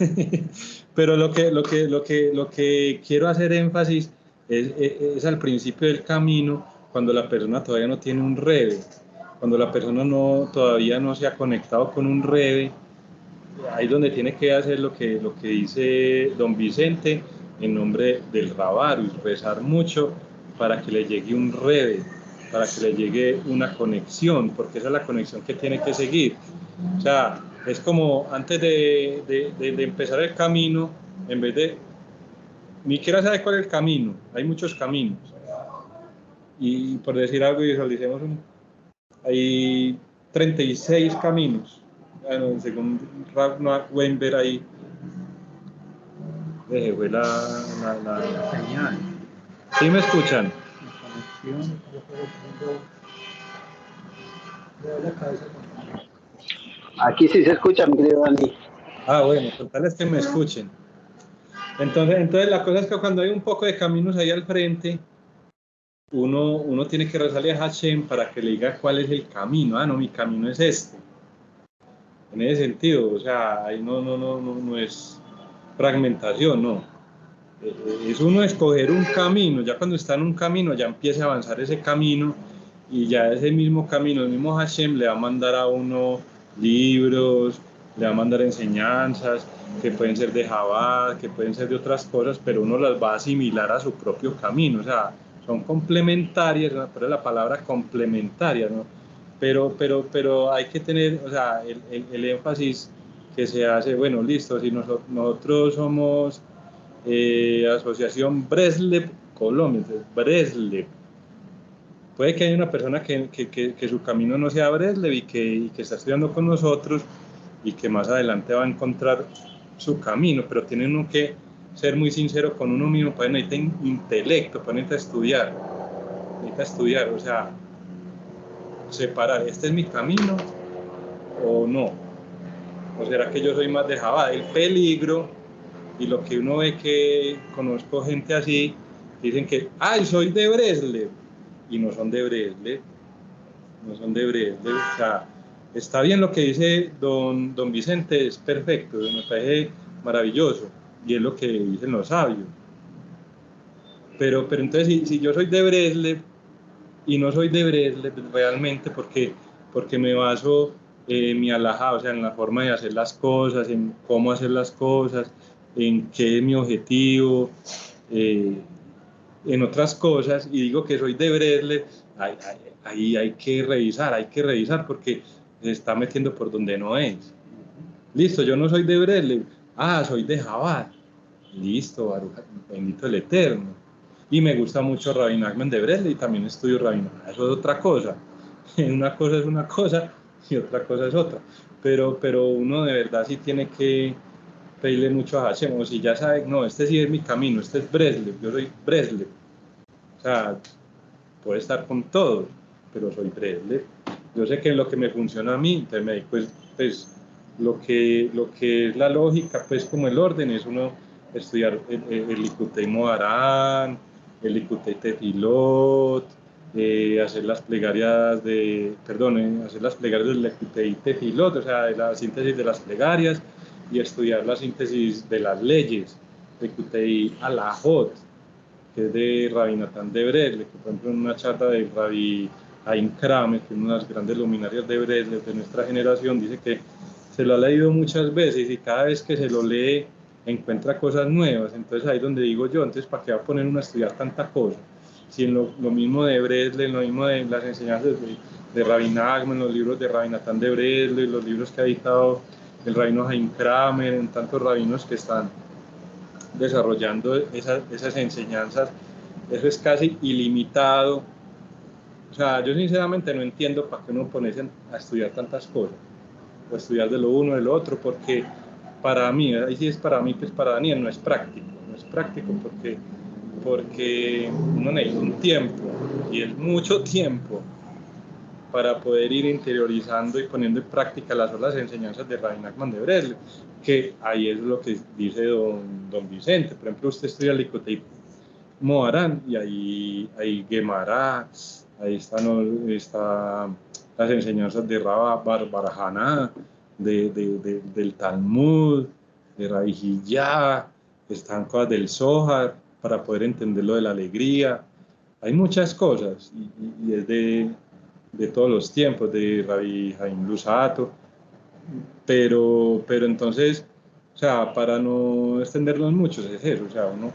Pero lo que quiero hacer énfasis es al principio del camino, cuando la persona todavía no tiene un rebe, cuando la persona todavía no se ha conectado con un rebe. Ahí es donde tiene que hacer lo que dice don Vicente en nombre del Rabarus, rezar mucho para que le llegue un rebe, para que le llegue una conexión, porque esa es la conexión que tiene que seguir. O sea, es como antes de empezar el camino, en vez de ni siquiera sabe cuál es el camino, hay muchos caminos. Y por decir algo, visualicemos, hay 36 caminos. Bueno, según Ragnar Weinberg ahí, fue la Señal. ¿Sí me escuchan? Aquí sí se escucha, mi querido Dani. Bueno, total es que me escuchen. Entonces la cosa es que cuando hay un poco de caminos ahí al frente, uno tiene que rezarle a Hashem para que le diga cuál es el camino. No, mi camino es este. En ese sentido, o sea, ahí no es fragmentación, no. Es uno escoger un camino. Ya cuando está en un camino, ya empieza a avanzar ese camino, y ya ese mismo camino, el mismo Hashem le va a mandar a uno libros, le va a mandar enseñanzas que pueden ser de Jabad, que pueden ser de otras cosas, pero uno las va a asimilar a su propio camino. O sea, son complementarias, ¿no? Pero la palabra complementaria, ¿no? Pero hay que tener, o sea, el énfasis que se hace. Bueno, listo, si nosotros somos Asociación Breslov Colombia, Breslov. Puede que haya una persona que su camino no sea Breslov y que está estudiando con nosotros y que más adelante va a encontrar su camino, pero tiene uno que ser muy sincero con uno mismo. Pues necesita intelecto, pues necesita estudiar, o sea, separar, ¿este es mi camino o no? ¿O será que yo soy más de Jabad? El peligro, y lo que uno ve, que conozco gente así, dicen que, soy de Breslov, y no son de Breslov, o sea, está bien lo que dice don Vicente, es perfecto, me parece maravilloso, y es lo que dicen los sabios. Pero entonces, si yo soy de Breslov y no soy de Breslov realmente, porque me baso mi halajá, o sea, en la forma de hacer las cosas, en cómo hacer las cosas, en qué es mi objetivo, en otras cosas, y digo que soy de Breslov, ahí hay que revisar, porque se está metiendo por donde no es. Listo, yo no soy de Breslov, soy de Jabad. listo, Baruch, bendito el Eterno. Y me gusta mucho Rabbi Nachman de Bresle y también estudio Rabbi Nachman. Eso es otra cosa. Una cosa es una cosa y otra cosa es otra. Pero uno de verdad sí tiene que pedirle mucho a Hashem. O si ya sabe, no, este sí es mi camino, este es Bresle, yo soy Bresle. O sea, puede estar con todo, pero soy Bresle. Yo sé que lo que me funciona a mí, entonces me digo, pues lo que es la lógica, pues como el orden, es uno estudiar el Likutei Moharán, el Likutei Tefilot, hacer las plegarias hacer las plegarias del Likutei Tefilot, o sea, de la síntesis de las plegarias, y estudiar la síntesis de las leyes, Likutei Alajot, que es de Rabbi Natán de Bresle, que por ejemplo en una charla de Rabbi Haim Kramer, que es una de las grandes luminarias de Bresle de nuestra generación, dice que se lo ha leído muchas veces y cada vez que se lo lee encuentra cosas nuevas. Entonces ahí es donde digo yo, entonces ¿para qué va a poner uno a estudiar tanta cosa? Si en lo mismo de Bresle, en lo mismo de las enseñanzas de Rabbi Nachman, los libros de Rabbi Natán de Bresle, los libros que ha editado el rabino Haim Kramer, en tantos rabinos que están desarrollando esas enseñanzas, eso es casi ilimitado. O sea, yo sinceramente no entiendo para qué uno ponerse a estudiar tantas cosas, o estudiar de lo uno, de lo otro, porque para mí, ahí sí es para mí, pues para Daniel no es práctico porque uno necesita un tiempo, y es mucho tiempo, para poder ir interiorizando y poniendo en práctica las otras enseñanzas de Rabbi Nachman de Bresle, que ahí es lo que dice don Vicente. Por ejemplo, usted estudia el Likutei Moharán y ahí hay Gemara, ahí están las enseñanzas de Rabba Barbarajana, del Talmud, de Rabbi Hillá, están cosas del Zohar para poder entender lo de la alegría. Hay muchas cosas y es de todos los tiempos, de Rabbi Haim Luzzatto, pero entonces, o sea, para no extendernos mucho, es eso, o sea, uno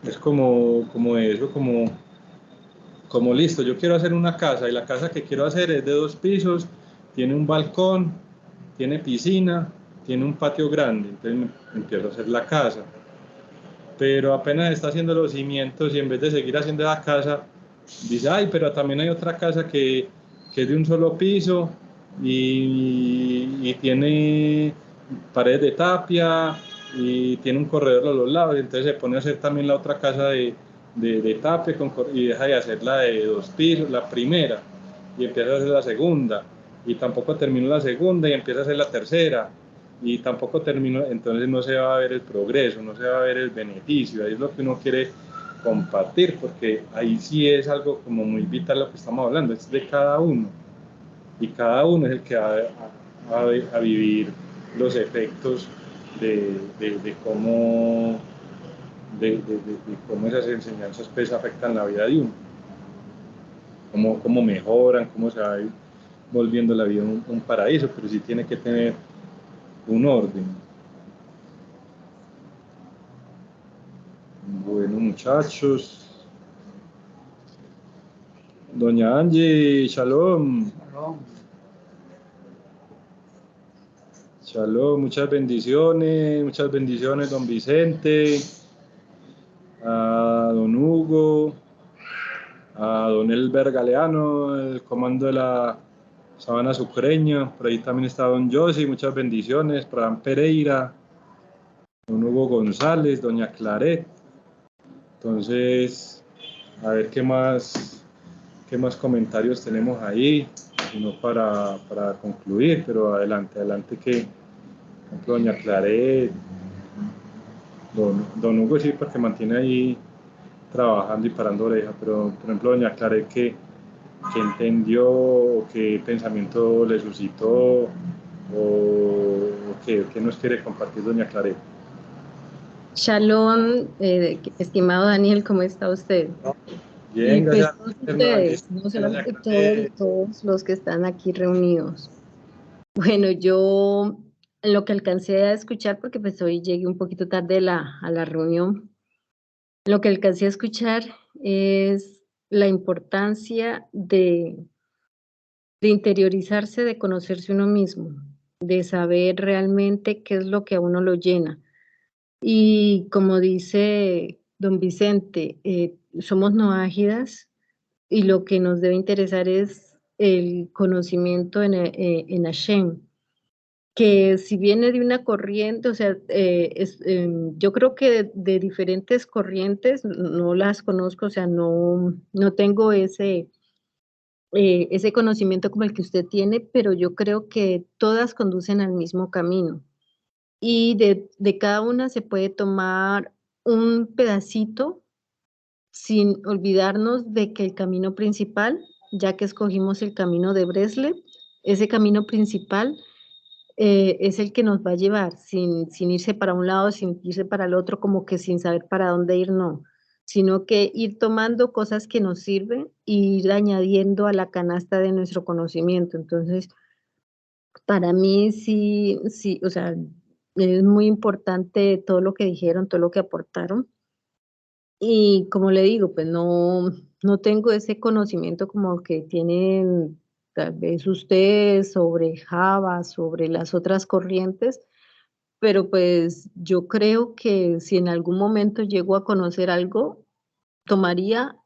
es como eso, como listo, yo quiero hacer una casa y la casa que quiero hacer es de 2 pisos, tiene un balcón, tiene piscina, tiene un patio grande, entonces empiezo a hacer la casa. Pero apenas está haciendo los cimientos y en vez de seguir haciendo la casa, dice, ay, pero también hay otra casa que es de un solo piso y tiene paredes de tapia y tiene un corredor a los lados, y entonces se pone a hacer también la otra casa de tapia y deja de hacer la de 2 pisos, la primera, y empieza a hacer la segunda, y tampoco terminó la segunda y empieza a hacer la tercera, y tampoco terminó, entonces no se va a ver el progreso, no se va a ver el beneficio. Ahí es lo que uno quiere compartir, porque ahí sí es algo como muy vital lo que estamos hablando, es de cada uno, y cada uno es el que va a vivir los efectos de cómo cómo esas enseñanzas pues afectan la vida de uno, cómo mejoran, cómo se va volviendo la vida un paraíso, pero sí tiene que tener un orden. Bueno, muchachos. Doña Angie, shalom. Shalom, muchas bendiciones, don Vicente, a don Hugo, a don Elber Galeano, el comando de la Sabana Sucreña, por ahí también está don Josi, muchas bendiciones, Fran Pereira, don Hugo González, doña Claret. Entonces, a ver qué más comentarios tenemos ahí, sino para concluir, pero adelante, que, por ejemplo, doña Claret, don Hugo sí, porque mantiene ahí trabajando y parando oreja, pero por ejemplo, doña Claret, que entendió, o qué pensamiento le suscitó, o qué nos quiere compartir doña Claret. Shalom, estimado Daniel, ¿cómo está usted? Bien, y pues gracias. todos ustedes, no solamente todos los que están aquí reunidos. Bueno, yo lo que alcancé a escuchar, porque pues hoy llegué un poquito tarde a la reunión, lo que alcancé a escuchar es la importancia de interiorizarse, de conocerse uno mismo, de saber realmente qué es lo que a uno lo llena. Y como dice don Vicente, somos noágidas y lo que nos debe interesar es el conocimiento en Hashem, que si viene de una corriente, o sea, yo creo que de diferentes corrientes, no las conozco, o sea, no tengo ese conocimiento como el que usted tiene, pero yo creo que todas conducen al mismo camino. Y de cada una se puede tomar un pedacito sin olvidarnos de que el camino principal, ya que escogimos el camino de Breslev, ese camino principal es el que nos va a llevar, sin irse para un lado, sin irse para el otro, como que sin saber para dónde ir, no, sino que ir tomando cosas que nos sirven e ir añadiendo a la canasta de nuestro conocimiento. Entonces, para mí sí, sí, o sea, es muy importante todo lo que dijeron, todo lo que aportaron. Y como le digo, pues no tengo ese conocimiento como que tienen tal vez ustedes sobre Java, sobre las otras corrientes, pero pues yo creo que si en algún momento llego a conocer algo, tomaría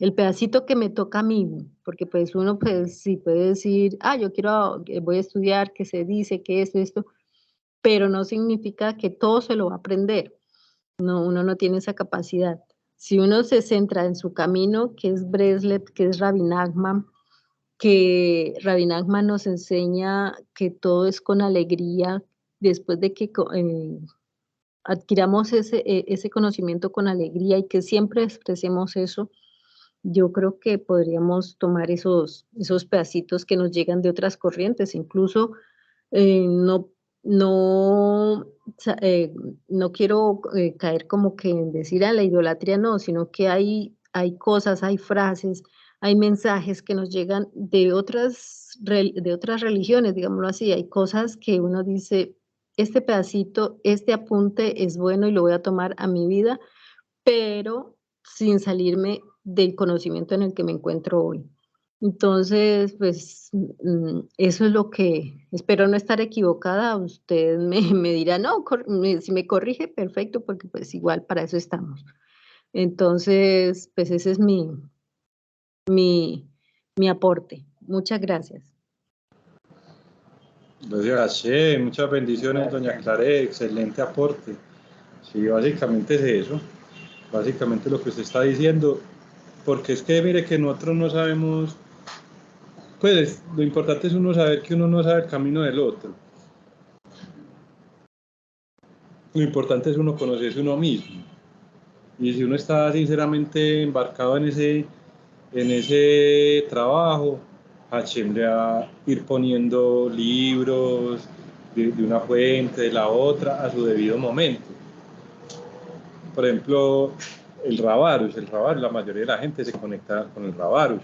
el pedacito que me toca a mí, porque pues uno pues sí puede decir, yo quiero, voy a estudiar, qué se dice, qué es esto, pero no significa que todo se lo va a aprender. No, uno no tiene esa capacidad. Si uno se centra en su camino, que es Breslev, que es Rabbi Nachman, que Rabbi Nachman nos enseña que todo es con alegría, después de que adquiramos ese conocimiento con alegría y que siempre expresemos eso, yo creo que podríamos tomar esos pedacitos que nos llegan de otras corrientes, incluso no, no, no quiero caer como que en decir a la idolatría, no, sino que hay cosas, hay frases, hay mensajes que nos llegan de otras religiones, digámoslo así, hay cosas que uno dice, este pedacito, este apunte es bueno y lo voy a tomar a mi vida, pero sin salirme del conocimiento en el que me encuentro hoy. Entonces, pues eso es lo que espero no estar equivocada. Usted me dirá, no, si me corrige, perfecto, porque pues igual para eso estamos. Entonces, pues ese es mi aporte. Muchas gracias. Gracias, muchas bendiciones, doña Clare, excelente aporte. Sí, básicamente es eso, básicamente lo que usted está diciendo, porque es que mire que nosotros no sabemos, pues lo importante es uno saber que uno no sabe el camino del otro. Lo importante es uno conocerse uno mismo. Y si uno está sinceramente embarcado en ese trabajo, Hashem le va a ir poniendo libros de una fuente, de la otra, a su debido momento. Por ejemplo, el Rabarush, la mayoría de la gente se conecta con el Rabarush.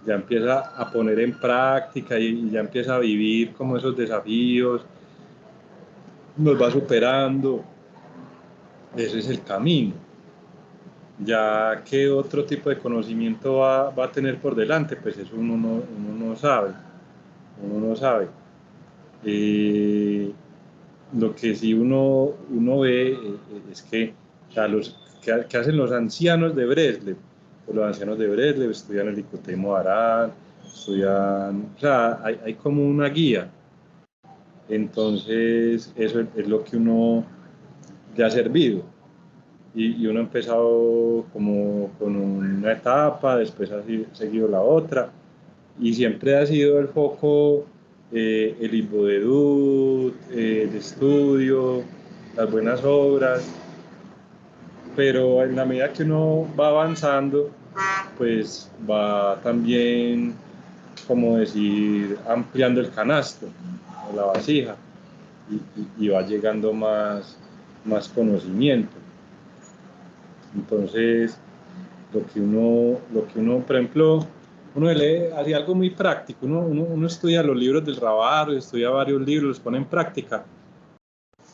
Ya empieza a poner en práctica y ya empieza a vivir como esos desafíos, nos va superando. Ese es el camino. Ya qué otro tipo de conocimiento va a tener por delante, pues eso uno no sabe. Uno no sabe. Lo que sí uno ve es que, o sea, ¿qué hacen los ancianos de Breslev? Pues los ancianos de Breslev estudian el Likutei Moharan, estudian, o sea, hay como una guía. Entonces, eso es lo que uno le ha servido. Y uno ha empezado como con una etapa, después ha seguido la otra, y siempre ha sido el foco el Ibodedut, el estudio, las buenas obras, pero en la medida que uno va avanzando, pues va también, como decir, ampliando el canasto, o la vasija, y va llegando más conocimiento. Entonces, lo que uno, por ejemplo, uno lee, hace algo muy práctico, uno estudia los libros del Rabar, estudia varios libros, los pone en práctica.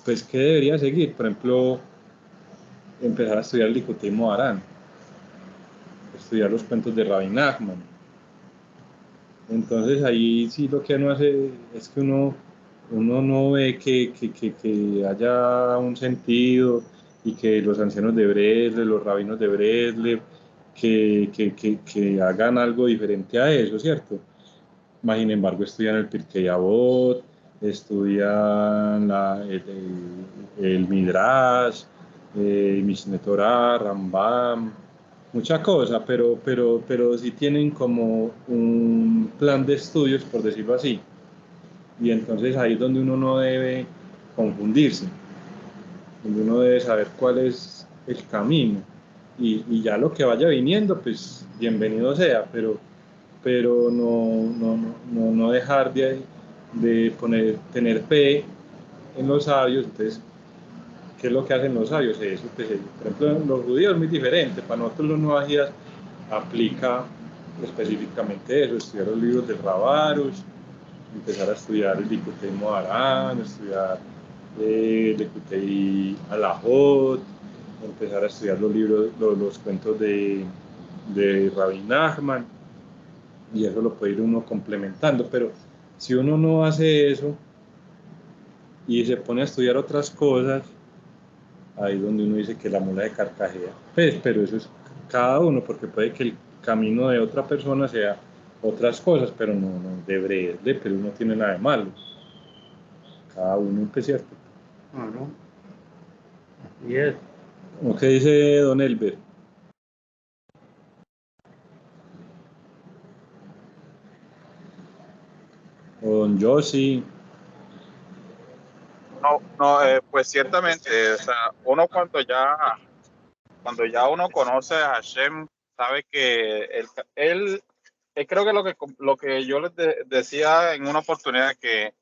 Pues, ¿qué debería seguir? Por ejemplo, empezar a estudiar el Likutei Moharan, estudiar los cuentos de Rabbi Nachman, Entonces ahí sí lo que uno hace es que uno no ve que haya un sentido y que los ancianos de Breslev, los rabinos de Breslev, que hagan algo diferente a eso, ¿cierto? Más sin embargo, estudian el Pirkei Avot, estudian el Midrash, Mishneh Torah, Rambam, mucha cosa, pero sí tienen como un plan de estudios, por decirlo así. Y entonces ahí es donde uno no debe confundirse, donde uno debe saber cuál es el camino. Y ya lo que vaya viniendo, pues bienvenido sea, pero no dejar de tener fe en los sabios. Entonces, ¿qué es lo que hacen los sabios? Eso, pues, por ejemplo, los judíos es muy diferente. Para nosotros los noajidas aplica específicamente eso, estudiar los libros del Rabarush, empezar a estudiar el Likutei Moharan, estudiar el Likutei Alajot, empezar a estudiar los libros, los cuentos de Rabbi Nachman, y eso lo puede ir uno complementando. Pero si uno no hace eso y se pone a estudiar otras cosas, ahí es donde uno dice que la mula de carcajea. Pues, pero eso es cada uno, porque puede que el camino de otra persona sea otras cosas, pero no debería, pero no tiene nada de malo. Cada uno, es cierto. Bueno, así es. ¿O qué dice don Elber? O don Yossi. Pues ciertamente, o sea, uno cuando ya uno conoce a Hashem, sabe que él creo que lo que yo les decía en una oportunidad, que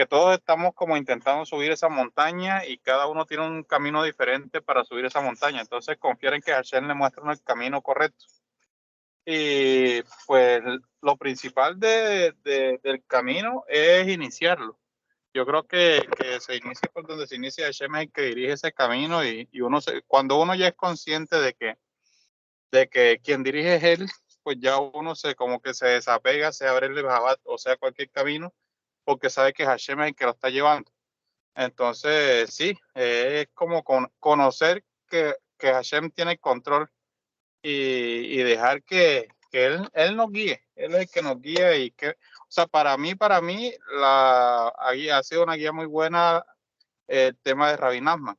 todos estamos como intentando subir esa montaña y cada uno tiene un camino diferente para subir esa montaña. Entonces confiar en que Hashem le muestre el camino correcto. Y pues lo principal del camino es iniciarlo. Yo creo que se inicia por donde se inicia. Hashem es el que dirige ese camino, y cuando uno ya es consciente de que quien dirige es él, pues ya uno como que se desapega, sea Brele Bajabat o sea cualquier camino, porque sabe que Hashem es el que lo está llevando. Entonces, sí, es como conocer que Hashem tiene el control, y dejar que él nos guíe. Él es el que nos guía, y o sea, para mí ha sido una guía muy buena el tema de Rabbi Nachman,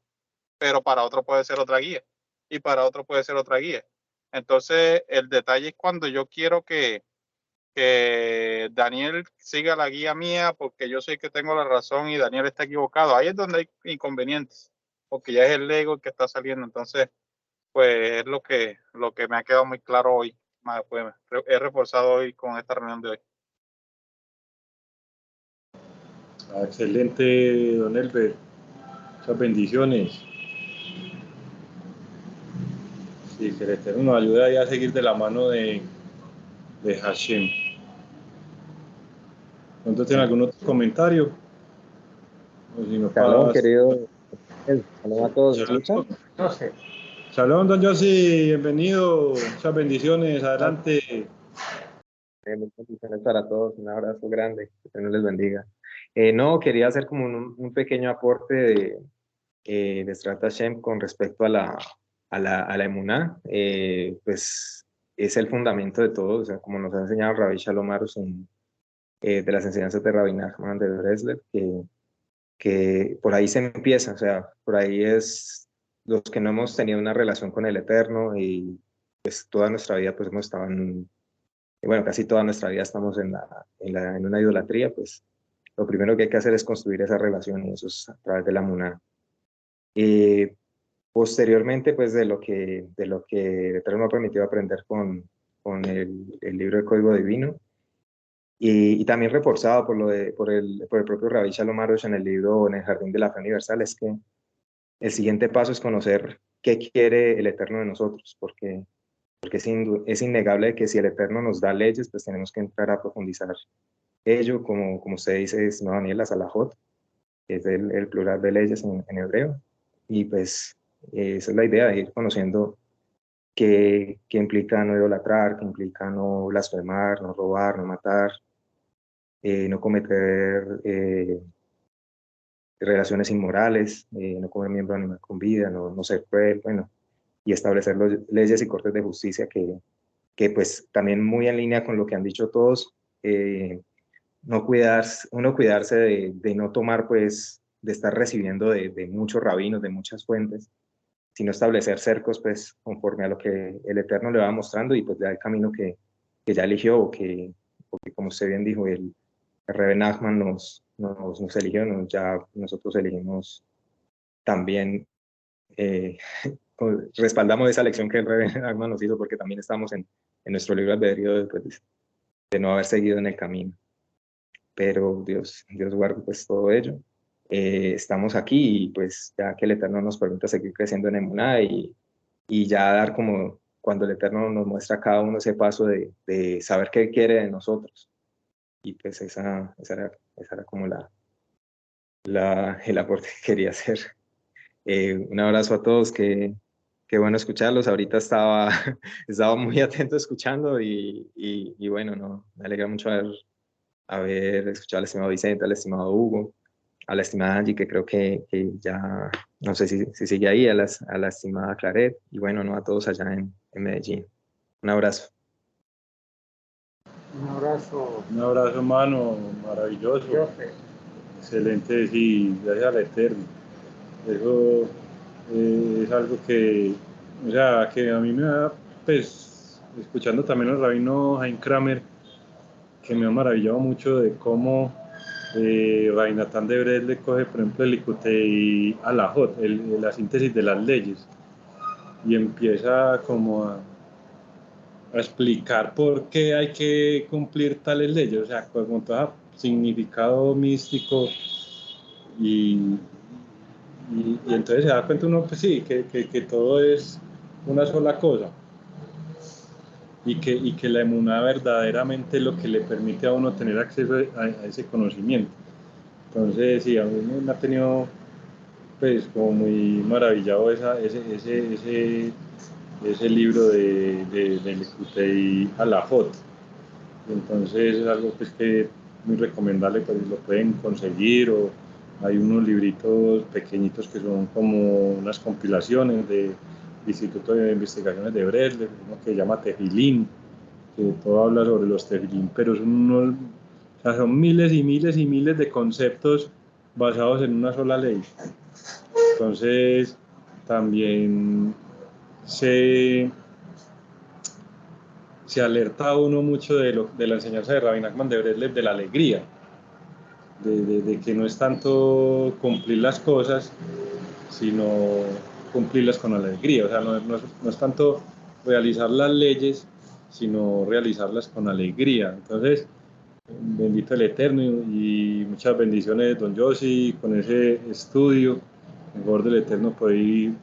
pero para otro puede ser otra guía, y para otro puede ser otra guía. Entonces, el detalle es cuando yo quiero que Daniel siga la guía mía, porque yo sé que tengo la razón y Daniel está equivocado. Ahí es donde hay inconvenientes, porque ya es el ego el que está saliendo. Entonces, pues es lo que me ha quedado muy claro hoy. Pues, he reforzado hoy con esta reunión de hoy. Excelente, don Elber. Muchas bendiciones. Sí, que el Eterno nos ayude ahí a seguir de la mano de Hashem. ¿Cuánto tiene algún otro comentario? O si no, Shalom, querido. Shalom a todos. ¿Me escuchan? No sé. Shalom, don Yossi, bienvenido. Muchas bendiciones, adelante. Muchas bendiciones para todos. Un abrazo grande. Que Dios les bendiga. No, quería hacer como un pequeño aporte de Strat Hashem con respecto a la emuná. Pues es el fundamento de todo. O sea, como nos ha enseñado Rabbi Shalom Arush de las enseñanzas de Rabbi Nachman de Breslev, que por ahí se empieza. O sea, por ahí es los que no hemos tenido una relación con el Eterno, y pues toda nuestra vida pues hemos estado bueno, casi toda nuestra vida estamos en una idolatría. Pues lo primero que hay que hacer es construir esa relación, y eso es a través de la Muná. Posteriormente, pues de lo que el Eterno me ha permitido aprender con el libro de Código Divino, y también reforzado por el propio Rabbi Shalom Arush en el libro En el Jardín de la Fe Universal, es que el siguiente paso es conocer qué quiere el Eterno de nosotros, porque es innegable que si el Eterno nos da leyes, pues tenemos que entrar a profundizar ello, como usted dice, no, Daniel, la Salahot, que es el plural de leyes en hebreo, y pues esa es la idea, de ir conociendo que implica no idolatrar, que implica no blasfemar, no robar, no matar, no cometer relaciones inmorales, no comer miembro animal con vida, no ser cruel, bueno, y establecer leyes y cortes de justicia que pues también muy en línea con lo que han dicho todos, uno cuidarse de no tomar, pues, de estar recibiendo de muchos rabinos, de muchas fuentes, sino establecer cercos, pues, conforme a lo que el Eterno le va mostrando y pues ya el camino que ya eligió, o que como usted bien dijo, el Rebbe Nachman nos eligió, ya nosotros elegimos también, respaldamos esa lección que el Rebbe Nachman nos hizo, porque también estamos en nuestro libro albedrío de no haber seguido en el camino. Pero Dios guarde pues todo ello. Estamos aquí y pues ya que el Eterno nos permita seguir creciendo en emuná y ya dar como cuando el Eterno nos muestra a cada uno ese paso de saber qué quiere de nosotros. Y pues esa era como el aporte que quería hacer. Un abrazo a todos, qué bueno escucharlos. Ahorita estaba muy atento escuchando y bueno, no, me alegra mucho haber escuchado al estimado Vicente, al estimado Hugo, a la estimada Angie, que creo que ya, no sé si sigue ahí, a la estimada Claret, y bueno, no a todos allá en Medellín. Un abrazo. Un abrazo. Un abrazo, hermano, maravilloso. Excelente, sí, gracias al Eterno. Eso es algo que, o sea, que a mí me da, pues, escuchando también al rabino Haim Kramer, que me ha maravillado mucho de cómo Rabbi Natán de Bresle coge, por ejemplo, el Likutei Halajot, la síntesis de las leyes, y empieza como a explicar por qué hay que cumplir tales leyes, o sea, con todo significado místico y entonces se da cuenta uno, pues sí, que todo es una sola cosa y que la emuná verdaderamente es lo que le permite a uno tener acceso a ese conocimiento. Entonces, sí, a mí me ha tenido pues como muy maravillado ese libro de Likutei Halajot. Entonces es algo pues que muy recomendable, pues lo pueden conseguir, o hay unos libritos pequeñitos que son como unas compilaciones del Instituto de Investigaciones de Bresle, uno que se llama Tefilín, que todo habla sobre los tefilín, pero son son miles y miles y miles de conceptos basados en una sola ley. Entonces también se alerta a uno mucho de la enseñanza de Rabbi Nachman de Breslev, de la alegría, de que no es tanto cumplir las cosas, sino cumplirlas con alegría. O sea, no es tanto realizar las leyes, sino realizarlas con alegría. Entonces, bendito el Eterno y muchas bendiciones, don Yossi, con ese estudio. El favor del Eterno puede ir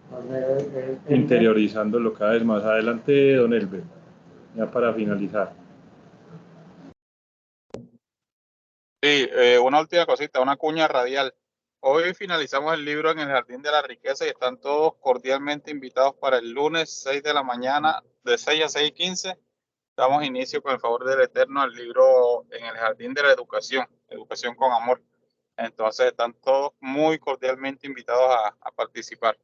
interiorizándolo cada vez más. Adelante, don Elber, ya para finalizar. Sí, una última cosita, una cuña radial. Hoy finalizamos el libro en el Jardín de la Riqueza y están todos cordialmente invitados para el lunes 6 de la mañana, de 6 a 6:15. Damos inicio con el favor del Eterno al libro en el Jardín de la Educación, Educación con Amor. Entonces están todos muy cordialmente invitados a participar.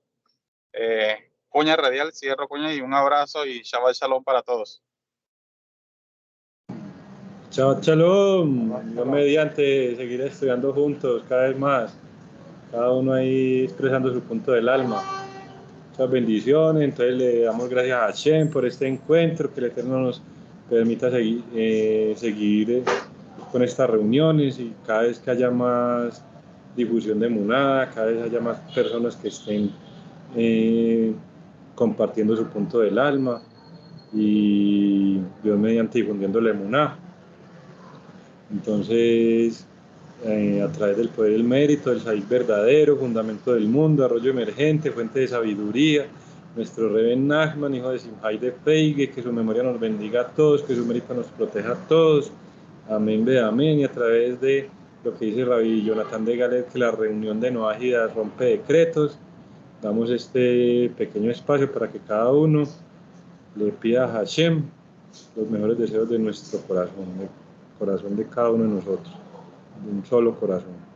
Cuña radial, cierro cuña y un abrazo y Shabbat Shalom para todos. Chao, shalom. Yo mediante seguir estudiando juntos cada vez más, cada uno ahí expresando su punto del alma. Muchas bendiciones. Entonces le damos gracias a Hashem por este encuentro, que el Eterno nos permita seguir con estas reuniones, y cada vez que haya más difusión de emuná, cada vez haya más personas que estén compartiendo su punto del alma, y Dios mediante difundiendo la emuná. Entonces, a través del poder y el mérito del Said verdadero, fundamento del mundo, arroyo emergente, fuente de sabiduría, nuestro Rebbe Nachman, hijo de Simhai de Feige, que su memoria nos bendiga a todos, que su mérito nos proteja a todos. Amén, ve amén. Y a través de lo que dice Rabbi Jonathan de Galet, que la reunión de Noágida rompe decretos, damos este pequeño espacio para que cada uno le pida a Hashem los mejores deseos de nuestro corazón, del corazón de cada uno de nosotros, de un solo corazón.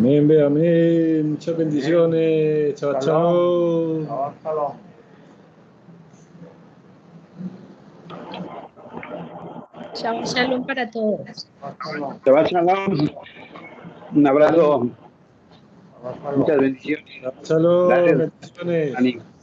Amén, ve, amén. Muchas bendiciones. Chao, chao. Shabbat shalom. Shabbat shalom para todos. Shabbat shalom. Shabbat shalom. Un abrazo. Shabbat shalom. Muchas bendiciones. Chao, chao. Gracias. Bendiciones. Ani.